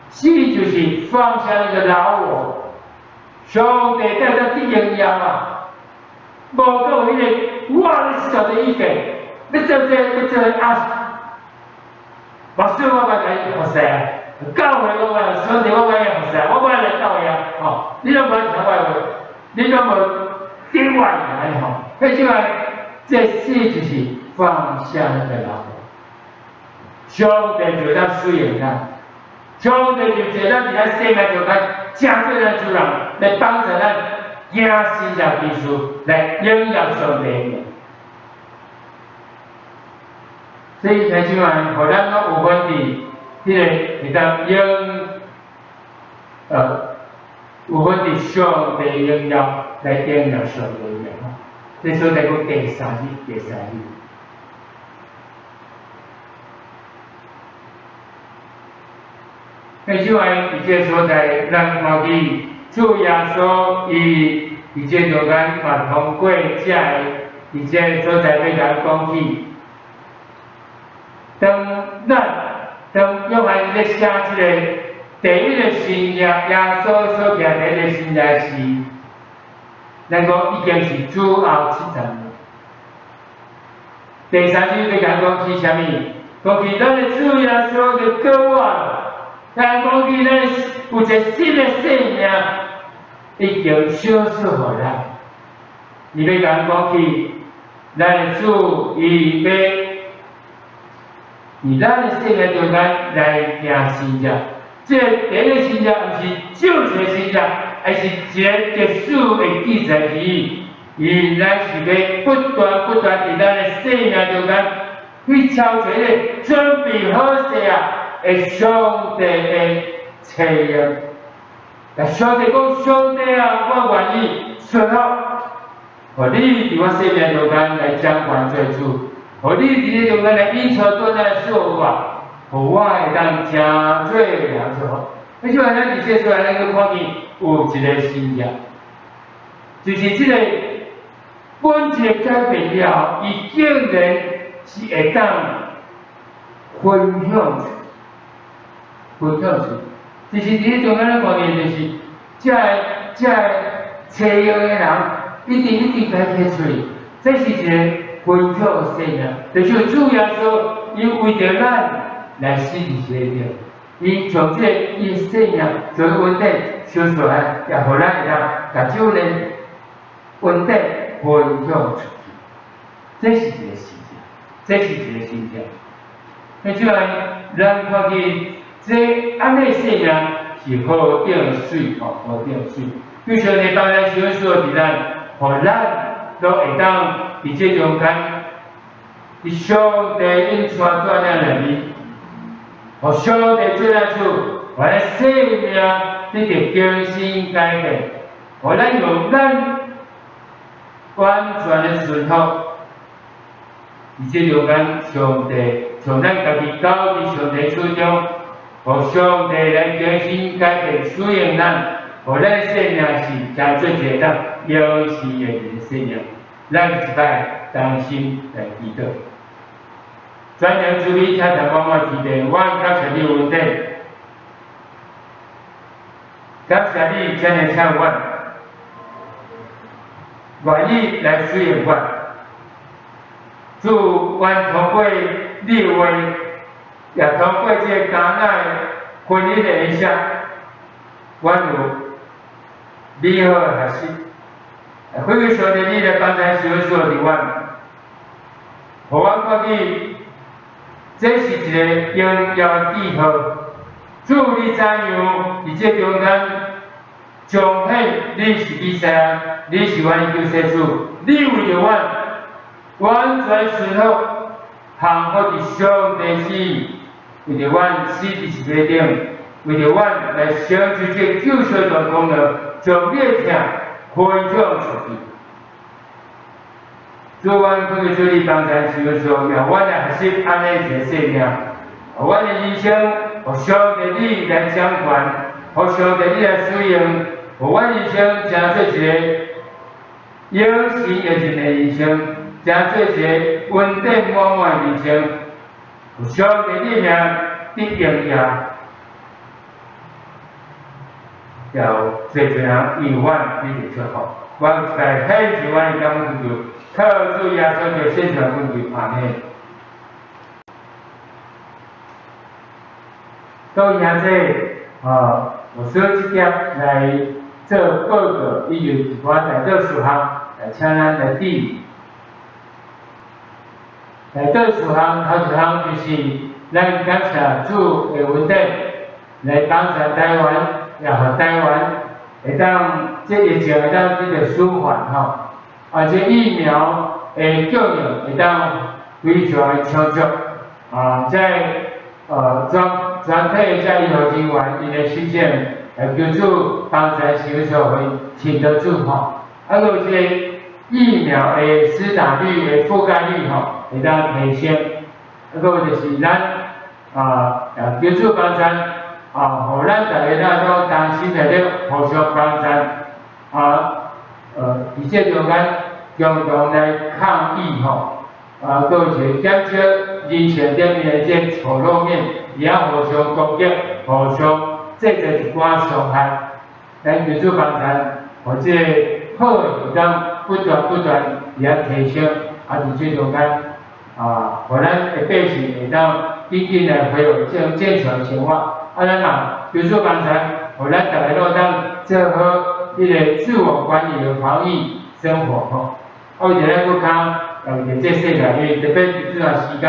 死就是放下那个老我，上帝带咱去荣耀啊！无到迄个我咧受的意见。要做这，要做啊！目睭我甲伊服侍啊，教会我甲上帝我甲伊服侍，我甲来教会啊！吼，你拢无听我话，你拢无听我安尼吼。迄种啊，这死就是放下那个老我，上帝就当使用咱，上帝就叫咱伫咱生命中间正对咱主人来帮助咱行新的技术，来荣耀上帝。所以弟兄们，互咱都有份伫迄个会当有份伫上帝荣耀来荣耀上帝的。这所在讲第三日。弟兄们，伫这所在，咱看见主耶稣伊伫这中间嘛通过这个伫这所在要甲讲起。当约翰咧写即个第一个新约，耶稣所行第一个新约是，咱讲已经是主后70年。第三日要甲讲起啥物？讲起咱的主耶稣的国啊，咱讲起咱有一个新的生命，已经小赐互咱。伊要甲讲起，咱的主伊要。以咱的生命中间来行新约，这第一个新约毋是少数新约，而是一个特殊的记载而已。咱是要不断伫咱的生命中间去超出个准备好势啊，的上帝的采用。但上帝讲，上帝啊，我愿意顺服，互你伫我生命中间来掌管做主。互你伫个中间来应酬对咱的说法，互我会当真做良做。迄种咱伫这出来，咱去看见有一个新约，就是即个本质改变了，伊竟然是会当分享出，就是伫个中间咱看见，就是这采用的人一定改起出，这是一个。分享的生命，就是主耶稣，伊为着咱来死伫这个，伊从这伊生命从稳定烧出来，也互咱会当把这个稳定分享出去。这是一个新约，那就咱看见这安尼生命是好定水，好定水。就像你帮咱烧出伫咱，互咱都会当。伫这中间，伊上帝应带咱来哩，互上帝做咱主，互咱生命得着更新改变，互咱用咱完全的顺服。伫这中间，上帝从咱家己交伫上帝手中，互上帝来更新改变，使用咱，互咱生命是真做一个有事的人生命。咱一摆当心来祈祷，转让主你听台帮我提点，我感谢你稳定，感谢你今日向我，愿意来使用我，主愿通过你话，也通过这个艰难的婚姻的影响，阮有美好的学习。非常上帝，你来帮咱小小的阮，互阮看见，这是一个荣耀记号。主你怎样伫这中间彰显你是以赛亚，你是阮救世主，你为着阮完全顺服，降服伫上帝旨意，为着阮死伫十字顶，为着阮来成就这救赎大功能，将列听分享出去。主，阮恳求主你帮咱求说，让阮来学习安尼一个生命，阮的人生，互上帝你来掌管，互上帝你来使用，互阮人生成做一个有时有人的人生，成做一个稳定满满的人生，互上帝你名得荣耀，要最最人永远你的祝福。阮在献上阮的感恩祈求，靠主耶稣的圣传奉求，阿门。到现在我说这点来做报告，以及一寡来做事项，来请咱来点。来做事项，头一项就是咱感谢主的稳定，来帮助台湾，也互台湾会当这疫情会当这个舒缓吼，而且疫苗的供应会当非常的充足在全体在医疗人员因的实践，求主帮助小社会挺得住吼。啊，有这个疫苗的施打率的覆盖率吼，会当提升。啊，个就是咱求主帮助互咱大家咱都同心来咧互相帮助伫这中间共同来抗疫吼。个是减少人性顶面的这丑陋面，也互相攻击，互相制造一寡伤害。咱求主帮助，互这好的会当不断也提升，伫这中间互咱的百姓会当紧紧来恢复正常生活。咱求主帮助，互咱大家都当做好这个自我管理的防疫生活吼。为着咱国家。为着这世界，因为特别这段时间，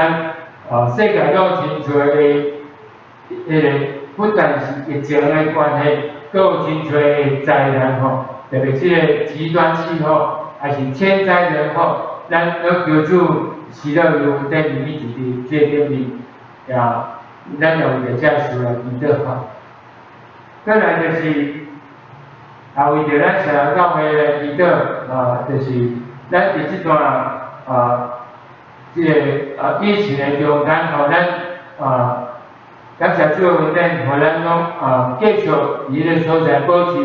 世界都真侪个不但是疫情的关系，阁有真侪个灾难吼，特别这个极端气候，还是天灾人祸，咱要求主使到有在里面一个这点里，咱要为着这事来祈祷吼。再来就是，为着咱社会教会来祈祷，就是咱伫这段。这个疫情的中间，互咱感谢主的稳定，互咱拢继续伫个所在保持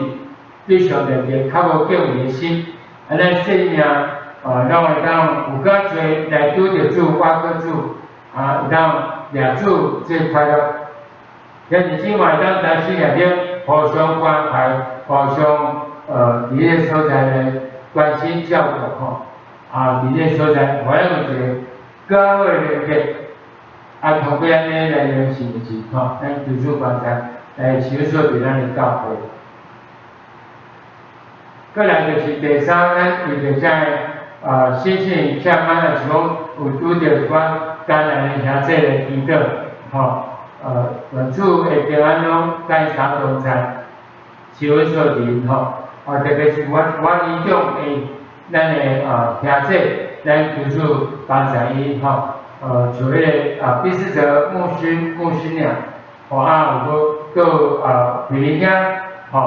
对上帝一个较无敬畏的心，咱生命拢会当有较侪来拄着主、挖个主，会当掠主最快乐。咱人生嘛会当在生命顶互相关怀，互相伫个所在来关心照顾吼。伫这所在，我有一个较好的连接，通过安尼来联系吼，咱求主帮助，来小小对咱的教会。过来就是第三，咱为着在新兴下班的是讲有拄着一寡艰难的兄弟来祈祷，愿主会平安拢解三同在，小小人吼，特别是我理想的。咱的兄弟，咱求主帮助伊吼，像迄个毕士哲牧师娘，有培林兄，特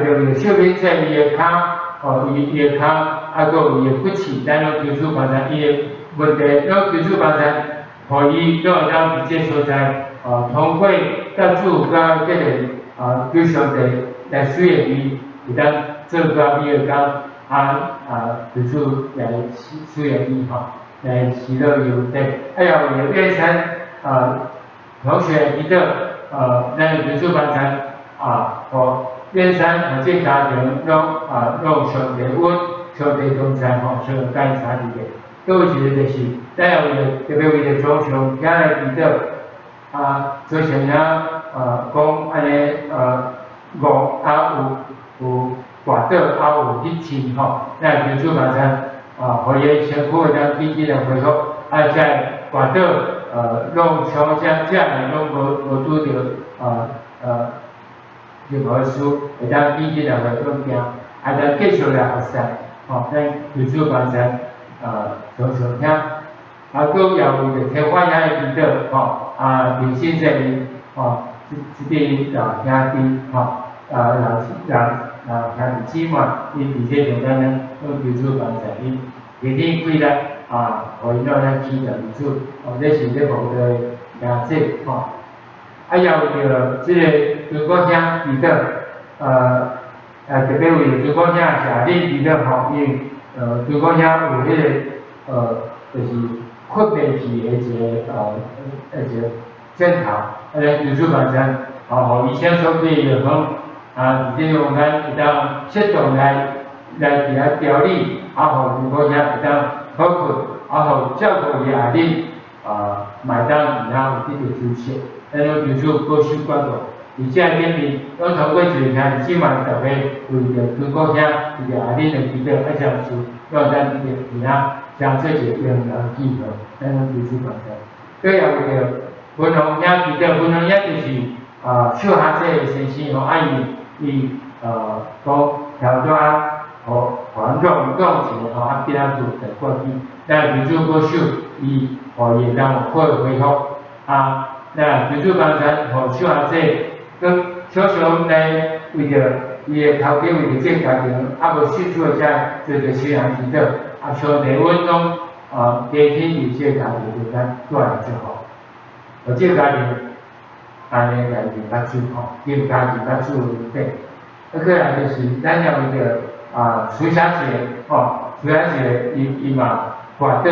别有小品册伊的骹，伊的骹，有伊的骨刺，咱拢求主帮助伊的问题，拢求主帮助，互伊拢会当伫这所在，通过甲主甲这个求上帝来使用伊，会当。做到比如讲求主来使用伊吼，来使到有的，还有为变成同学祈祷，咱求主帮助互变成这家庭拢上帝稳，上帝同在吼，上帝解啥子个，都有一个就是咱要为着特别为着早上起来祈祷，早上讲安尼有。跋倒有疫情吼，咱求主帮助互伊辛苦会当积极来恢复，在外岛弄桥遮来拢无拄着任何事，会当积极来恢复行，当继续来学习，咱求主帮助常常听，佫也为着天花遐的祈祷，明心这里即个兄弟兄弟姊妹，因伫这中间呢，拢求主帮助因，给你几力互因咱祈求主，这是咧无的兄弟也为着即个中国兄祈祷，特别为着中国兄社恁祈祷因为中国兄有迄个就是困袂去的一个枕头，求主帮助，互医生所给的药方，伫这中间会当适当来伫遐调理，互中国兄会当好困，互照顾伊阿恁麦当然后有得到休息，咱拢求主保守管顾。而且顶面，咱通过一个兄弟姊妹特别为着中国兄为着阿恁的祈祷，将事让咱伫个而将做一个良人记号，咱拢求主帮助。佫也为着文宏兄祈祷，文宏兄就是手下这个先生伊讲调转互咱用钱逼咱做在过去，咱求主保守伊，互伊当好恢复咱求主帮助，互手下这佮小小来为着伊的头家，为着这个家庭，无迅速的做着小人祈祷，相对稳拢家庭有这个家庭就咱做来就好。这个家庭安尼家庭较主这个家庭较主对。再来就是咱也为着徐小姐徐小姐伊嘛活到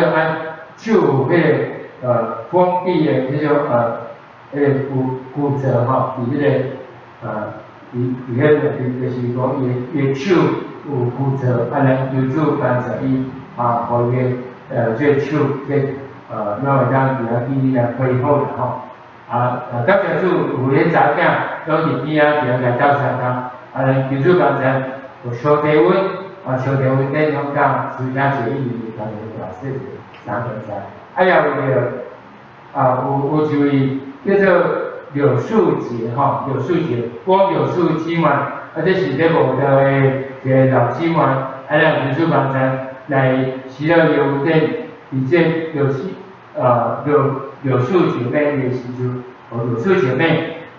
手有迄个封闭的迄种骨折伫迄个伫迄个就是讲伊手有骨折，咱求主帮助伊互伊这个手咱会当伫遐记忆来恢复啦感谢主有迄查囝拢伫边伫遐来斗相共，求主帮助，有小地温小地温顶拢甲徐小姐伊家己大细3个仔，也为着有一位叫做柳树节柳树节，光柳树姊妹，这是咧无道的一个老姊妹，咱求主帮助来喜乐油店，伫这柳树姐妹的时阵，柳树姐妹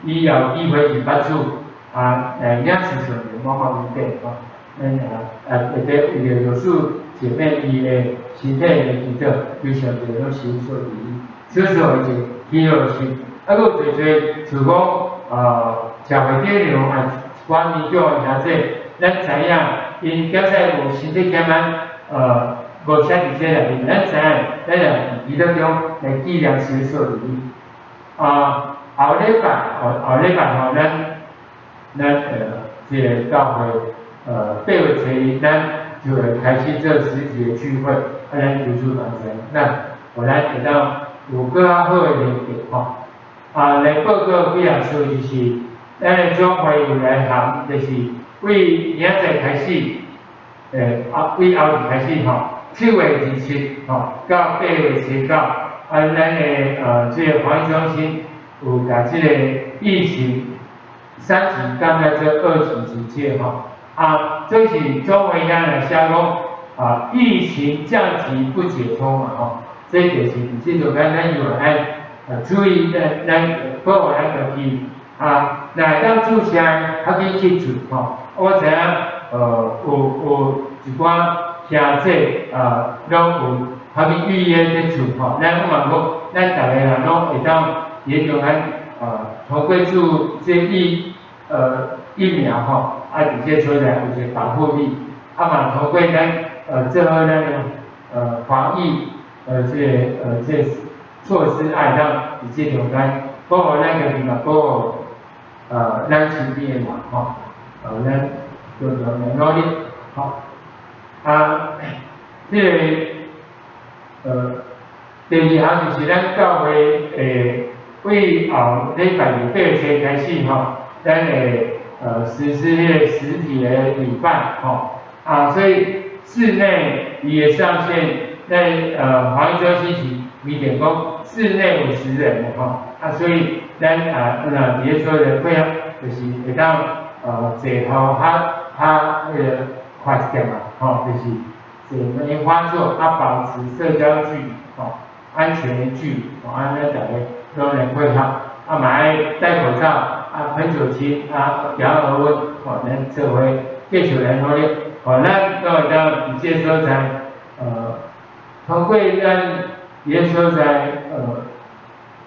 伊有机会去捌处领时上的某问题特别为着柳树姐妹伊的身体的祈祷，非常的拢受所利益，少数一个喜乐心。佫有侪像讲社会顶上关于叫兄弟，咱知影因假使无身体健康无写伫这内面，咱知影咱也伫祈祷中来纪念受所利益。后礼拜咱这个教会8月初一，咱就会开始做实体的聚会，咱求主帮助，咱互咱会当有更较好的连结来报告几项数就是咱的总会有来函，就是为明仔开始，为后日开始7月27到8月19，咱的这个防疫中心有把这个疫情3级降到这2级之间这是总会咱来写讲疫情降级不解封这就是这种咱有爱。注意咱保护咱家己来当注射去做我知影有一寡兄弟拢有预约在做咱嘛讲，咱大家人拢会当沿着咱通过做这疫苗而且出来有一个保护力嘛通过咱做好咱防疫这措施让伫这中间保护咱家己嘛，保护咱身边的人咱共同来努力这个第2项就是咱教会为后礼拜8月初开始咱会实施迄个实体的礼拜所以室内伊会上线，在黄一周星期米点讲室内50人吼，所以咱伫所的配合就是会当坐头较个快一点嘛，就是坐梅花座，保持社交距离安全的距离，咱大家都能配合，嘛爱戴口罩，喷酒精，调额温，咱做伙继续来努力，咱都会当伫这所在，通过咱伫所在，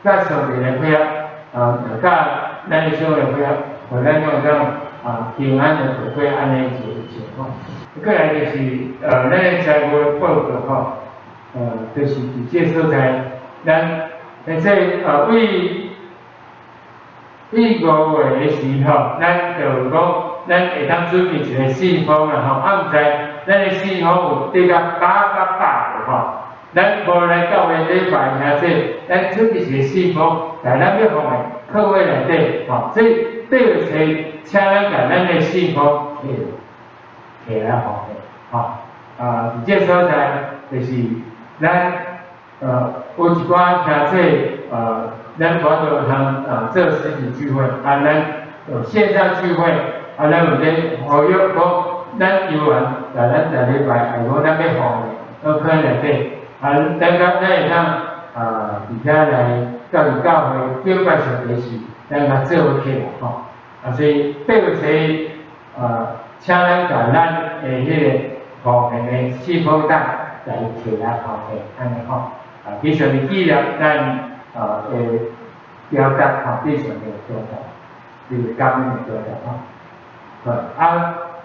甲上帝来配合，甲咱的小来配合，咱都会当平安的度过安尼一个情况。过来就是咱的财务报告就是伫这所在，咱现在为5月的时候，咱就讲，咱会当准备一个信封啦毋知咱的信封有得到800个咱无来到的礼拜兄弟，咱准备一个信封，在咱要放的课位内底，所以第二次，请咱把咱的信封摕来伫这所在就是咱有一寡兄弟咱无就通做实体聚会，咱有线上聚会，咱有咧合约讲，咱游玩，咱下礼拜下午咱要放的，都可以内底，咱会当伫遐来教会表白上帝是，咱甲做伙起来所以第二次请咱把咱的迄个互片的信封袋来摕来后面，安尼非常的纪念咱的表达非常的表达，就是感恩的表达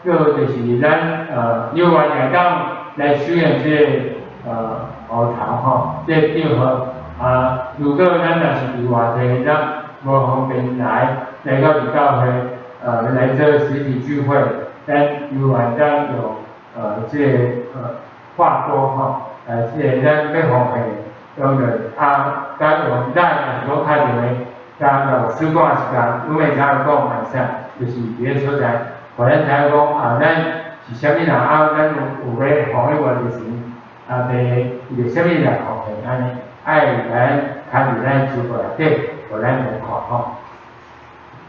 个就是咱幼儿园当来使用这学堂这场合如果咱若是伫外地，咱无方便来到伫教会来做实体聚会，咱幼儿园当有这个话多这个咱要方便。当然甲用咱若是讲开电话，甲老师讲也是甲阮的家长讲也是，就是伫个所在，互咱知影讲咱是啥物人咱有要互迄偌济钱，第是啥物人方便安尼，爱来开伫咱手机内底，互咱来看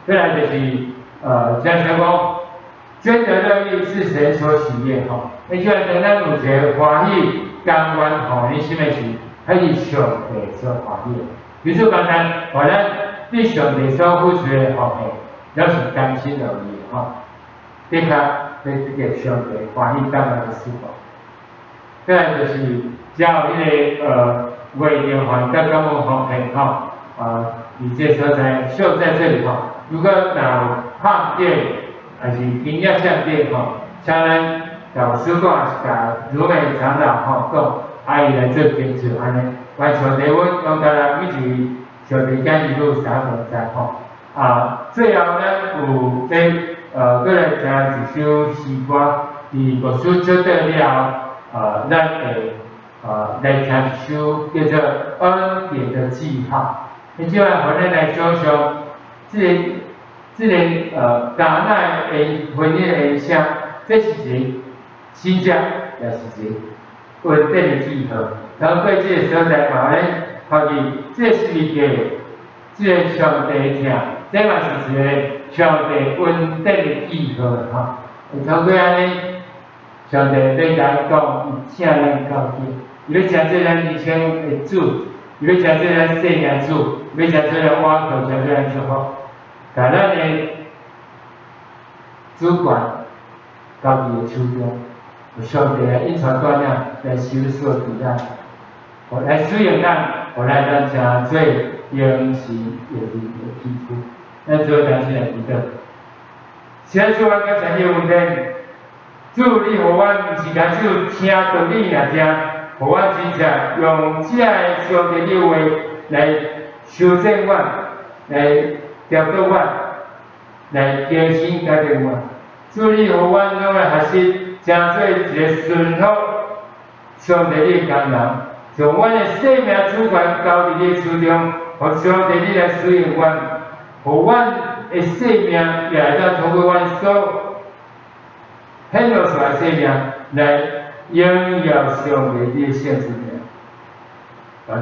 再来就是像讲，捐得乐意是神所喜悦你就等咱有一个欢喜、甘愿互你心的事。还是上帝所欢喜的。比如说刚才，咱对上帝所付出的奉献，要是甘心乐意的的确对这个上帝欢喜感恩的事情。再来就是只要迄个为了还甲感恩奉献你这所在秀在这里如果有看见还是经验上见请咱老师讲也是甲如美长老讲。伊来做编制安尼，完上帝阮用大家一起上帝讲一路3分在最后咱有过来听一首诗歌，伫牧师接待了咱会来听一首叫做《恩典的记号》。即摆互咱来想想，这个橄榄的婚姻的影响，这是一个新约，也是一个。稳定的记号，通过这个所在，咱发现这是一个上帝听，这嘛是一个上帝稳定的记号通过安尼，上帝对咱讲，伊请咱到去，伊要请做咱人生的主，伊要请做咱生命主，伊要请做咱挽救，请做咱祝福，把咱的主管交伊的手中。上帝来引传带领来收束伫咱，来使用咱，来咱诚做用心有力的基础。咱做良心来祈祷。现在主啊，感谢你问题，主你互阮毋是单只有听道理尔听，互阮真正用这个上帝的话来修正阮，来调导阮，来更新改变阮。主你互阮拢来学习。将做一个顺服上帝的工人，将阮的生命主权交伫你手中，互上帝你来使用阮，互阮的生命也会当通过阮所显露出来生命来仍要上帝你的圣子名。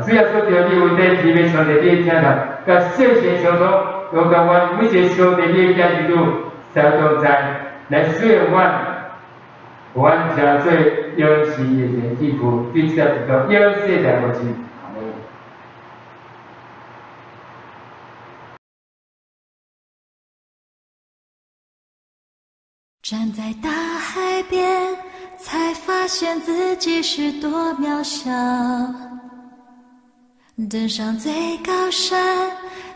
主要说到你问题，提名上帝你的听头，甲圣贤相通，又甲阮每一个上帝你的家基督相同在，来使用阮诚做勇士的义父，对这个勇士来无尽。站在大海边，才发现自己是多渺小；登上最高山，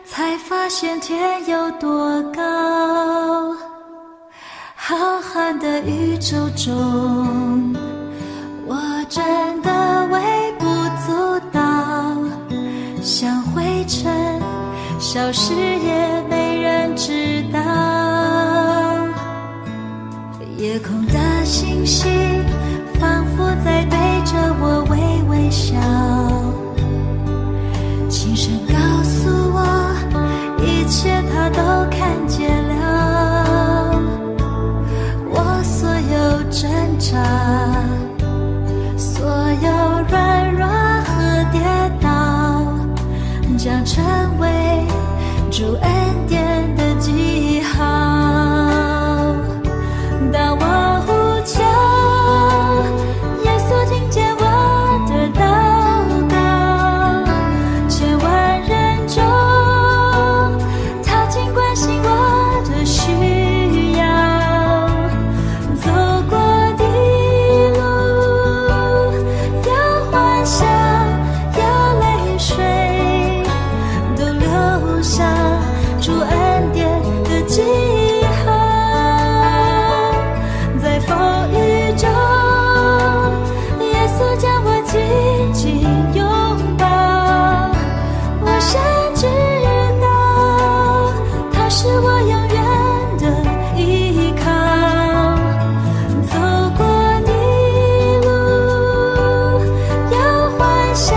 才发现天有多高。浩瀚的宇宙中，我真的微不足道，像灰尘，消失也没人知道。夜空的星星仿佛在对着我微微笑，轻声告诉我，一切它都看见了。我所有挣扎，所有软弱和跌倒，将成为主恩典的记号。当我呼求，耶稣听见我的祷告，千万人中，他竟关心我的需要。走过的路，有欢笑，有泪水，都留下主恩典的记号。在风雨中，耶稣将我紧紧拥抱，我深知道他是我永远的依靠。走过的路，有欢笑，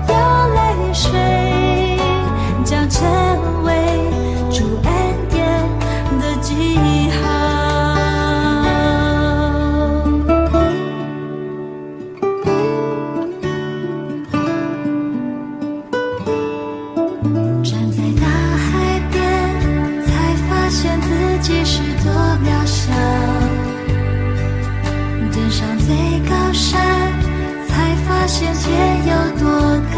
有泪水，将成为主恩典的记号。站在大海边，才发现自己是多渺小；登上最高山，才发现天有多高。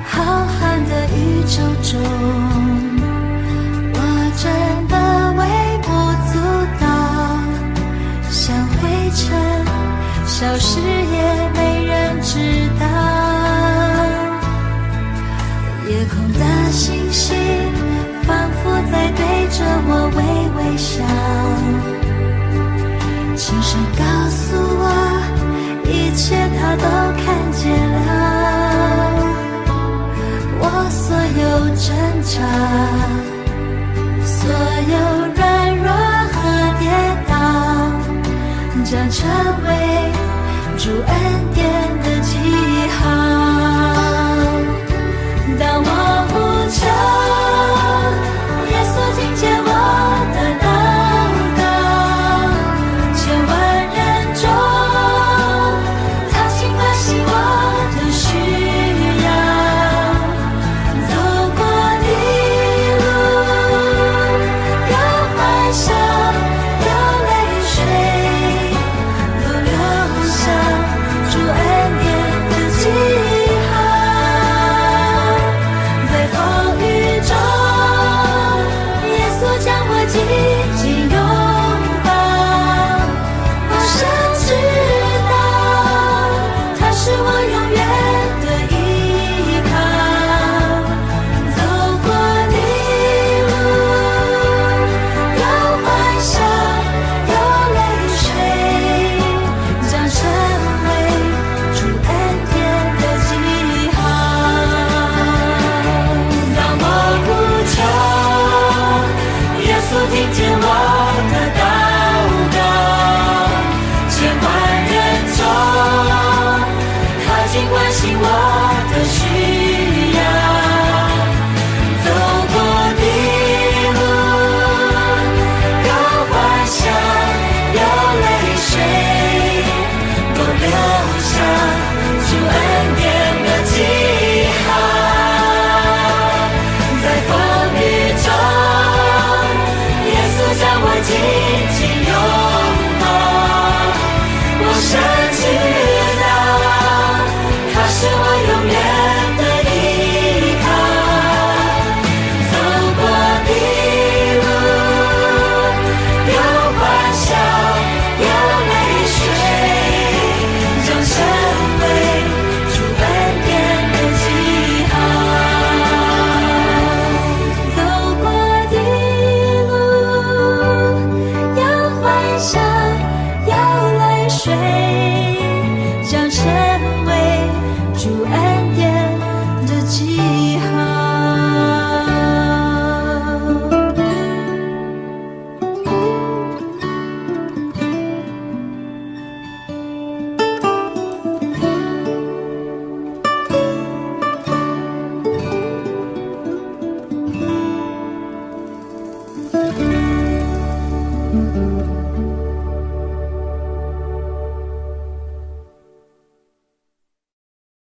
浩瀚的宇宙中，我真的微不足道，像灰尘，消失也没人知道。夜空的星星仿佛在对着我微微笑，轻声告诉我，一切他都看见了。我所有挣扎，所有软弱和跌倒，将成为主恩典的记号。当我呼求，耶稣听见我的祷告，千万人中，他竟关心我的需要。走过的路，有欢笑，有泪水，都留下主恩